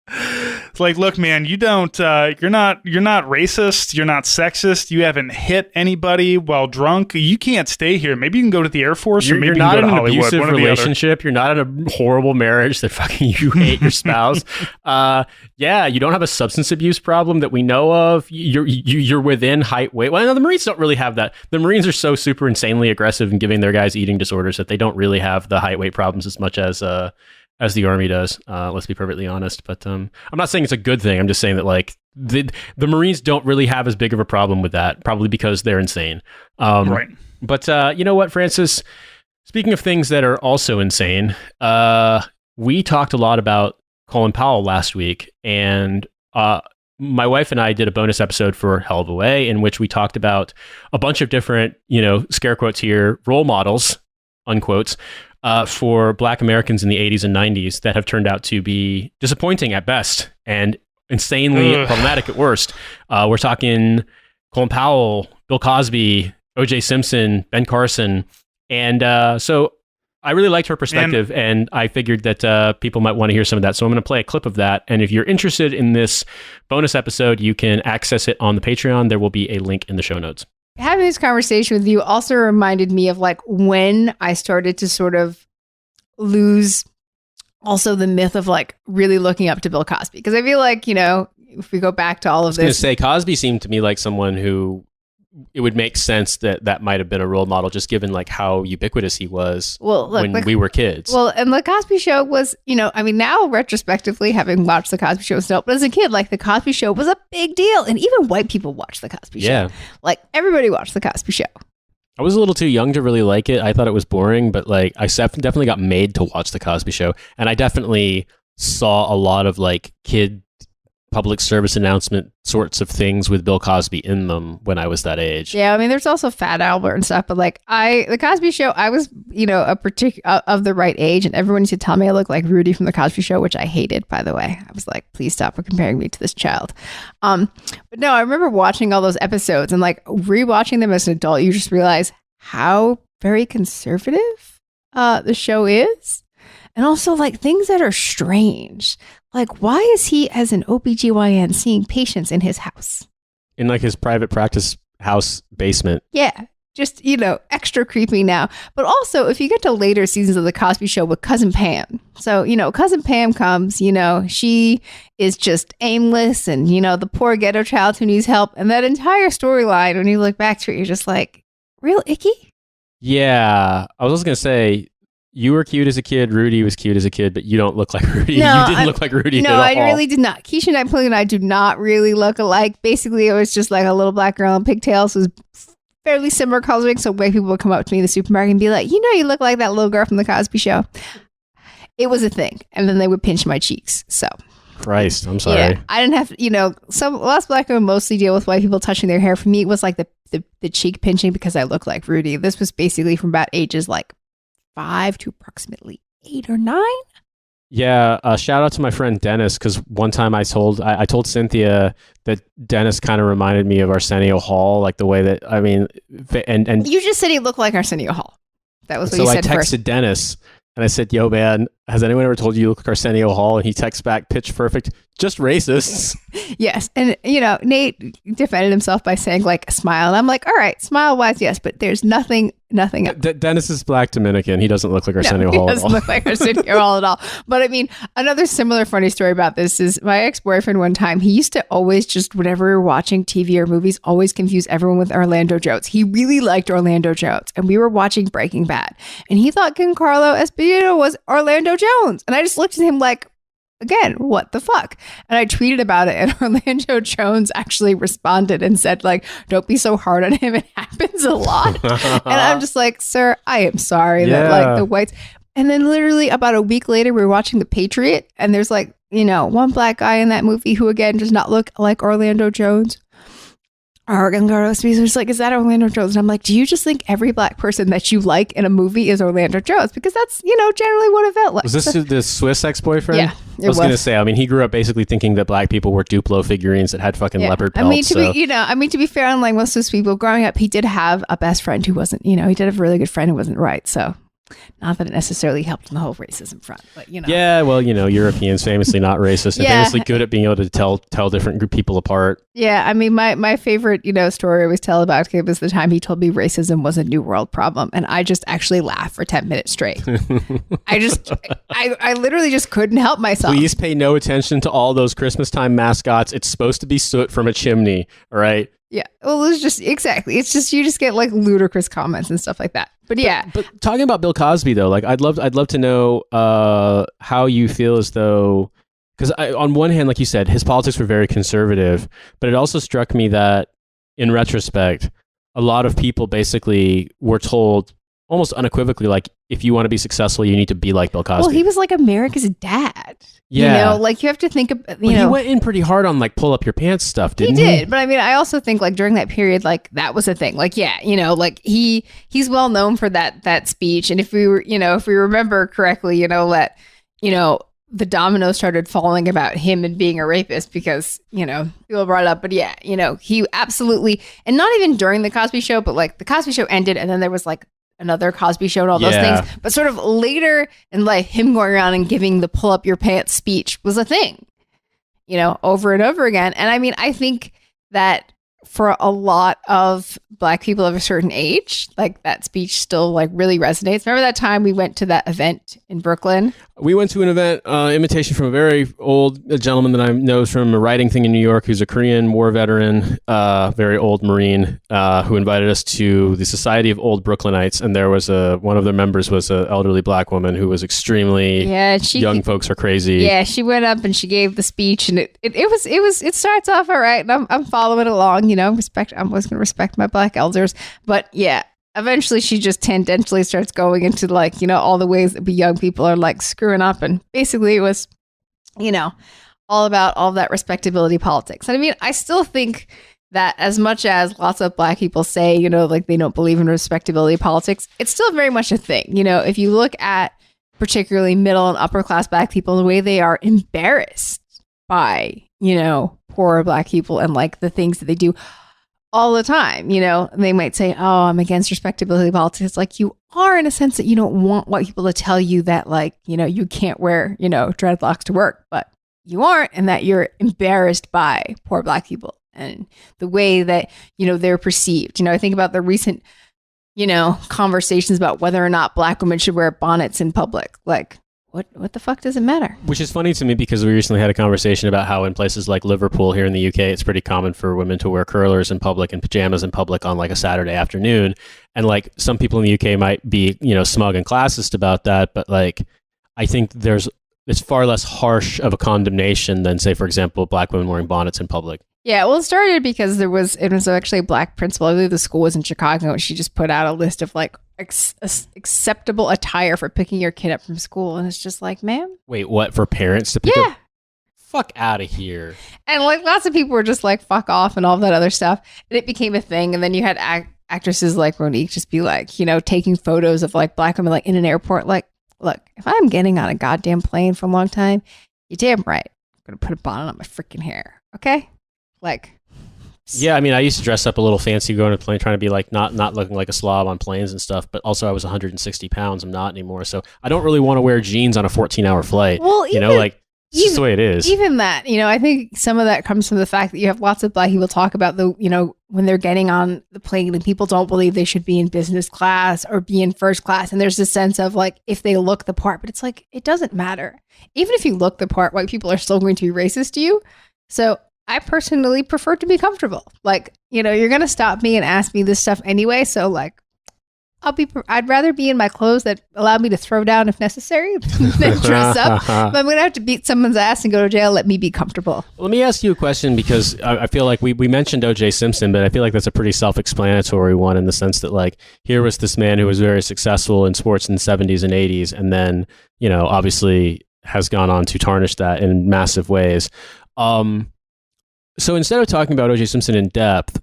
It's like, look, man, you're not racist, you're not sexist, you haven't hit anybody while drunk, you can't stay here. Maybe you can go to the Air Force, or maybe you can go to Hollywood. You're not in an abusive relationship. You're not in a horrible marriage that fucking you hate your spouse. You don't have a substance abuse problem that we know of. You're within height, weight. Well, no, the Marines don't really have that. The Marines are so super insanely aggressive in giving their guys eating disorders that they don't really have the height weight problems as much as the Army does. Let's be perfectly honest. But I'm not saying it's a good thing. I'm just saying that like the Marines don't really have as big of a problem with that, probably because they're insane. Right. But you know what, Francis? Speaking of things that are also insane, we talked a lot about Colin Powell last week, and my wife and I did a bonus episode for Hell of a Way in which we talked about a bunch of different, scare quotes here, role models, unquotes, for Black Americans in the 80s and 90s that have turned out to be disappointing at best and insanely problematic at worst. We're talking Colin Powell, Bill Cosby, O.J. Simpson, Ben Carson. And so I really liked her perspective, and I figured that people might want to hear some of that. So I'm going to play a clip of that. And if you're interested in this bonus episode, you can access it on the Patreon. There will be a link in the show notes. Having this conversation with you also reminded me of like when I started to sort of lose also the myth of like really looking up to Bill Cosby. Because I feel like, if we go back to all of this. I was going to say, Cosby seemed to me like someone who it would make sense that might have been a role model, just given like how ubiquitous he was when we were kids. Well, and the Cosby Show was, now retrospectively having watched the Cosby Show still, but as a kid, like the Cosby Show was a big deal, and even white people watched the Cosby Show. Yeah, like everybody watched the Cosby Show. I was a little too young to really like it. I thought it was boring, but like I definitely got made to watch the Cosby Show, and I definitely saw a lot of like kid public service announcement sorts of things with Bill Cosby in them when I was that age. Yeah, I mean, there's also Fat Albert and stuff, but like the Cosby Show, I was, a particular of the right age, and everyone used to tell me I looked like Rudy from the Cosby Show, which I hated, by the way. I was like, please stop comparing me to this child. But no, I remember watching all those episodes and like rewatching them as an adult, you just realize how very conservative the show is. And also like things that are strange. Like, why is he, as an OBGYN, seeing patients in his house? In like his private practice house basement. Yeah. Just, extra creepy now. But also, if you get to later seasons of The Cosby Show with Cousin Pam. So, Cousin Pam comes, she is just aimless and, the poor ghetto child who needs help. And that entire storyline, when you look back to it, you're just like, real icky? Yeah. I was just going to say, you were cute as a kid. Rudy was cute as a kid, but you don't look like Rudy. No, you didn't look like Rudy at all. No, I really did not. Keisha Knight-Pulliam and I do not really look alike. Basically, it was just like a little black girl in pigtails who was fairly similar coloring. So white people would come up to me in the supermarket and be like, you look like that little girl from The Cosby Show. It was a thing. And then they would pinch my cheeks. So. Christ, I'm sorry. Yeah, I didn't have to, lots of black women mostly deal with white people touching their hair. For me, it was like the cheek pinching because I look like Rudy. This was basically from about ages like 5 to approximately 8 or 9. Yeah, shout out to my friend Dennis, because one time I told Cynthia that Dennis kind of reminded me of Arsenio Hall, like the way that, I mean, and You just said he looked like Arsenio Hall. That was what so you I said texted first. Dennis and I said, "Yo, man, has anyone ever told you look like Arsenio Hall?" And he texts back, "Pitch perfect, just racist." Yes. And, Nate defended himself by saying, like, smile. And I'm like, all right, smile-wise, yes, but there's nothing. Dennis is Black Dominican. He doesn't look like Arsenio Hall He at all. doesn't look like Arsenio Hall at all. But I mean, another similar funny story about this is my ex-boyfriend one time, he used to always just, whenever we were watching TV or movies, always confuse everyone with Orlando Jones. He really liked Orlando Jones. And we were watching Breaking Bad. And he thought Giancarlo Esposito was Orlando Jones. And I just looked at him like, again, what the fuck? And I tweeted about it, and Orlando Jones actually responded and said, like, don't be so hard on him. It happens a lot. And I'm just like, sir, I am sorry that like the whites. And then literally about a week later, we were watching The Patriot, and there's like, one black guy in that movie who again does not look like Orlando Jones. Or Giancarlo Esposito's like, is that Orlando Jones? And I'm like, do you just think every black person that you like in a movie is Orlando Jones? Because that's, generally what it felt like. Was this the Swiss ex-boyfriend? Yeah, I was going to say, I mean, he grew up basically thinking that black people were Duplo figurines that had fucking leopard pelts. I mean, to be fair, unlike most of those people growing up, he did have a best friend who wasn't, he did have a really good friend who wasn't right. So not that it necessarily helped in the whole racism front, but Yeah, well, Europeans famously not racist and famously good at being able to tell different group people apart. Yeah, I mean, my favorite, story I always tell about him is the time he told me racism was a new world problem, and I just actually laughed for 10 minutes straight. I literally just couldn't help myself. Please pay no attention to all those Christmas time mascots. It's supposed to be soot from a chimney, all right? Yeah, well, it's just exactly. It's just you just get like ludicrous comments and stuff like that. But yeah, but talking about Bill Cosby though, like I'd love to know how you feel as though, because on one hand, like you said, his politics were very conservative, but it also struck me that in retrospect, a lot of people basically were told almost unequivocally, like, if you want to be successful, you need to be like Bill Cosby. Well, he was like America's dad. Yeah. Like you have to think of, he went in pretty hard on like pull up your pants stuff, didn't he? He did. But I mean, I also think like during that period, like that was a thing. Like, yeah, like he's well known for that speech. And if we remember correctly, the dominoes started falling about him and being a rapist because, people brought it up. But yeah, he absolutely, and not even during the Cosby Show, but like the Cosby Show ended and then there was like another Cosby Show and all those things. But sort of later in life, him going around and giving the pull up your pants speech was a thing, over and over again. And I mean, I think that for a lot of black people of a certain age, like that speech still like really resonates. Remember that time we went to that event in Brooklyn? We went to an event, invitation from a very old gentleman that I know from a writing thing in New York, who's a Korean War veteran, very old Marine, who invited us to the Society of Old Brooklynites. And there was one of their members was an elderly black woman who was extremely young folks are crazy. Yeah, she went up and she gave the speech, and it starts off all right, and I'm following along, I'm always going to respect my black elders, but yeah. Eventually, she just tangentially starts going into like, all the ways that we young people are like screwing up. And basically it was, all about all that respectability politics. And I mean, I still think that as much as lots of black people say, like they don't believe in respectability politics, it's still very much a thing. If you look at particularly middle and upper class black people, the way they are embarrassed by, poor black people and like the things that they do all the time, they might say, oh, I'm against respectability politics. It's like you are in a sense that you don't want white people to tell you that like, you can't wear, dreadlocks to work, but you aren't, and that you're embarrassed by poor black people and the way that, they're perceived. I think about the recent, conversations about whether or not black women should wear bonnets in public. Like, what the fuck does it matter? Which is funny to me because we recently had a conversation about how in places like Liverpool here in the UK, it's pretty common for women to wear curlers in public and pajamas in public on like a Saturday afternoon. And like some people in the UK might be, smug and classist about that. But like, I think it's far less harsh of a condemnation than, say, for example, black women wearing bonnets in public. Yeah, well, it started because it was actually a black principal. I believe the school was in Chicago, and she just put out a list of like acceptable attire for picking your kid up from school, and it's just like, ma'am, wait, what, for parents to pick up? Fuck out of here. And like lots of people were just like, fuck off and all that other stuff, and it became a thing. And then you had actresses like Monique just be like, taking photos of like black women like in an airport. Like, look, if I'm getting on a goddamn plane for a long time, you're damn right. I'm going to put a bonnet on my freaking hair. Okay? Like, yeah, I mean, I used to dress up a little fancy going on a plane, trying to be like not looking like a slob on planes and stuff. But also, I was 160 pounds. I'm not anymore, so I don't really want to wear jeans on a 14-hour flight. Well, it's just the way it is. Even that, I think some of that comes from the fact that you have lots of black people talk about when they're getting on the plane and people don't believe they should be in business class or be in first class. And there's this sense of like, if they look the part, but it's like, it doesn't matter. Even if you look the part, white people are still going to be racist to you. So I personally prefer to be comfortable. Like, you're going to stop me and ask me this stuff anyway. So like, I'd rather be in my clothes that allow me to throw down if necessary than dress up. If I'm going to have to beat someone's ass and go to jail, let me be comfortable. Let me ask you a question, because I feel like we mentioned O.J. Simpson, but I feel like that's a pretty self-explanatory one, in the sense that like, here was this man who was very successful in sports in the 70s and 80s, and then, obviously has gone on to tarnish that in massive ways. So instead of talking about O.J. Simpson in depth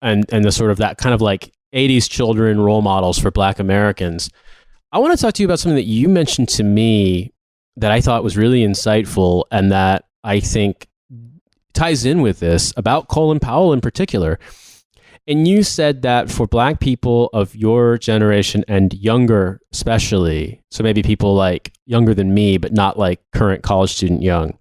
and the sort of that kind of like 80s children role models for Black Americans, I want to talk to you about something that you mentioned to me that I thought was really insightful, and that I think ties in with this, about Colin Powell in particular. And you said that for Black people of your generation and younger especially, so maybe people like younger than me, but not like current college student young,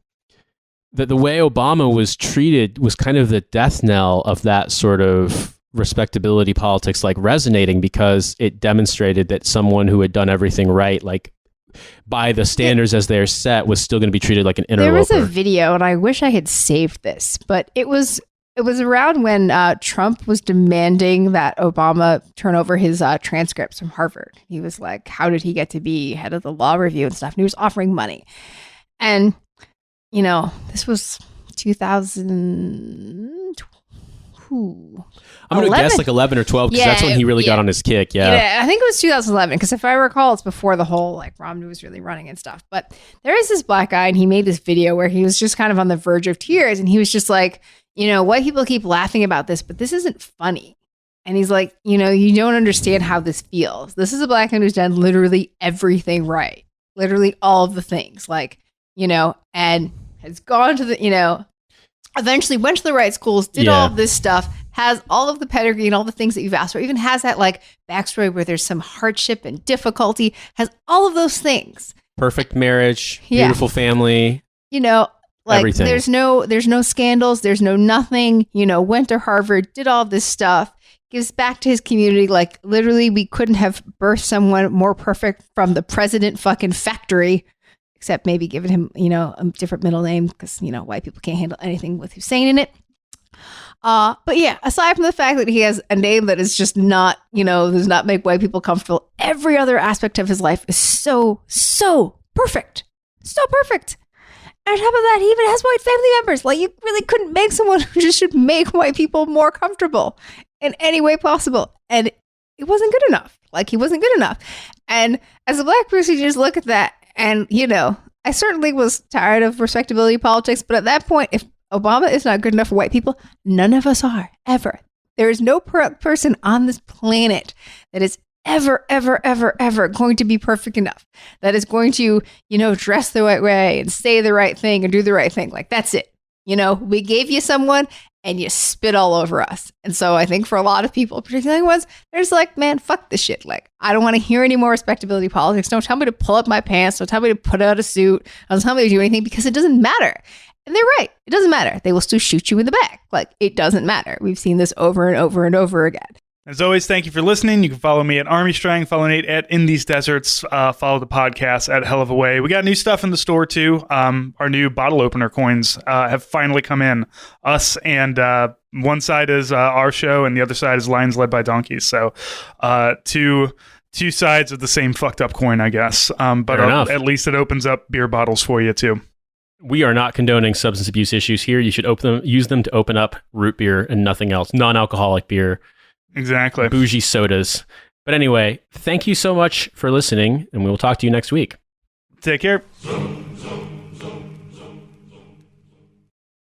that the way Obama was treated was kind of the death knell of that sort of respectability politics, like resonating, because it demonstrated that someone who had done everything right, like by the standards as they're set, was still going to be treated like an interloper. There was a video, and I wish I had saved this, but it was around when Trump was demanding that Obama turn over his transcripts from Harvard. He was like, how did he get to be head of the law review and stuff? And he was offering money. And, this was 2000. I'm going to guess like 11 or 12, because that's when he really got on his kick. Yeah, I think it was 2011, because if I recall, it's before the whole like Romney was really running and stuff. But there is this black guy, and he made this video where he was just kind of on the verge of tears, and he was just like, white people keep laughing about this, but this isn't funny. And he's like, you don't understand how this feels. This is a black man who's done literally everything right, literally all of the things, like, and has gone to the, eventually went to the right schools, did all of this stuff, has all of the pedigree and all the things that you've asked for, even has that like backstory where there's some hardship and difficulty, has all of those things. Perfect marriage, beautiful family. Like everything. there's no scandals, there's no nothing, went to Harvard, did all this stuff, gives back to his community. Like literally we couldn't have birthed someone more perfect from the president fucking factory. Except maybe giving him, a different middle name, because, white people can't handle anything with Hussein in it. But yeah, aside from the fact that he has a name that is just not, does not make white people comfortable, every other aspect of his life is so perfect. So perfect. And on top of that, he even has white family members. Like, you really couldn't make someone who just should make white people more comfortable in any way possible. And it wasn't good enough. Like, he wasn't good enough. And as a black person, you just look at that. And, I certainly was tired of respectability politics. But at that point, if Obama is not good enough for white people, none of us are, ever. There is no person on this planet that is ever going to be perfect enough, that is going to, dress the right way and say the right thing and do the right thing. Like, that's it. We gave you someone and you spit all over us. And so I think for a lot of people, particularly ones, they're just like, man, fuck this shit. Like, I don't want to hear any more respectability politics. Don't tell me to pull up my pants. Don't tell me to put out a suit. Don't tell me to do anything, because it doesn't matter. And they're right. It doesn't matter. They will still shoot you in the back. Like, it doesn't matter. We've seen this over and over and over again. As always, thank you for listening. You can follow me at Army Strang, follow Nate at In These Deserts, follow the podcast at Hell of a Way. We got new stuff in the store too. Our new bottle opener coins have finally come in. Us and one side is our show, and the other side is Lions Led by Donkeys. So two sides of the same fucked up coin, I guess. But at least it opens up beer bottles for you too. We are not condoning substance abuse issues here. You should use them to open up root beer and nothing else. Non-alcoholic beer. Exactly. Bougie sodas. But anyway, thank you so much for listening, and we will talk to you next week. Take care.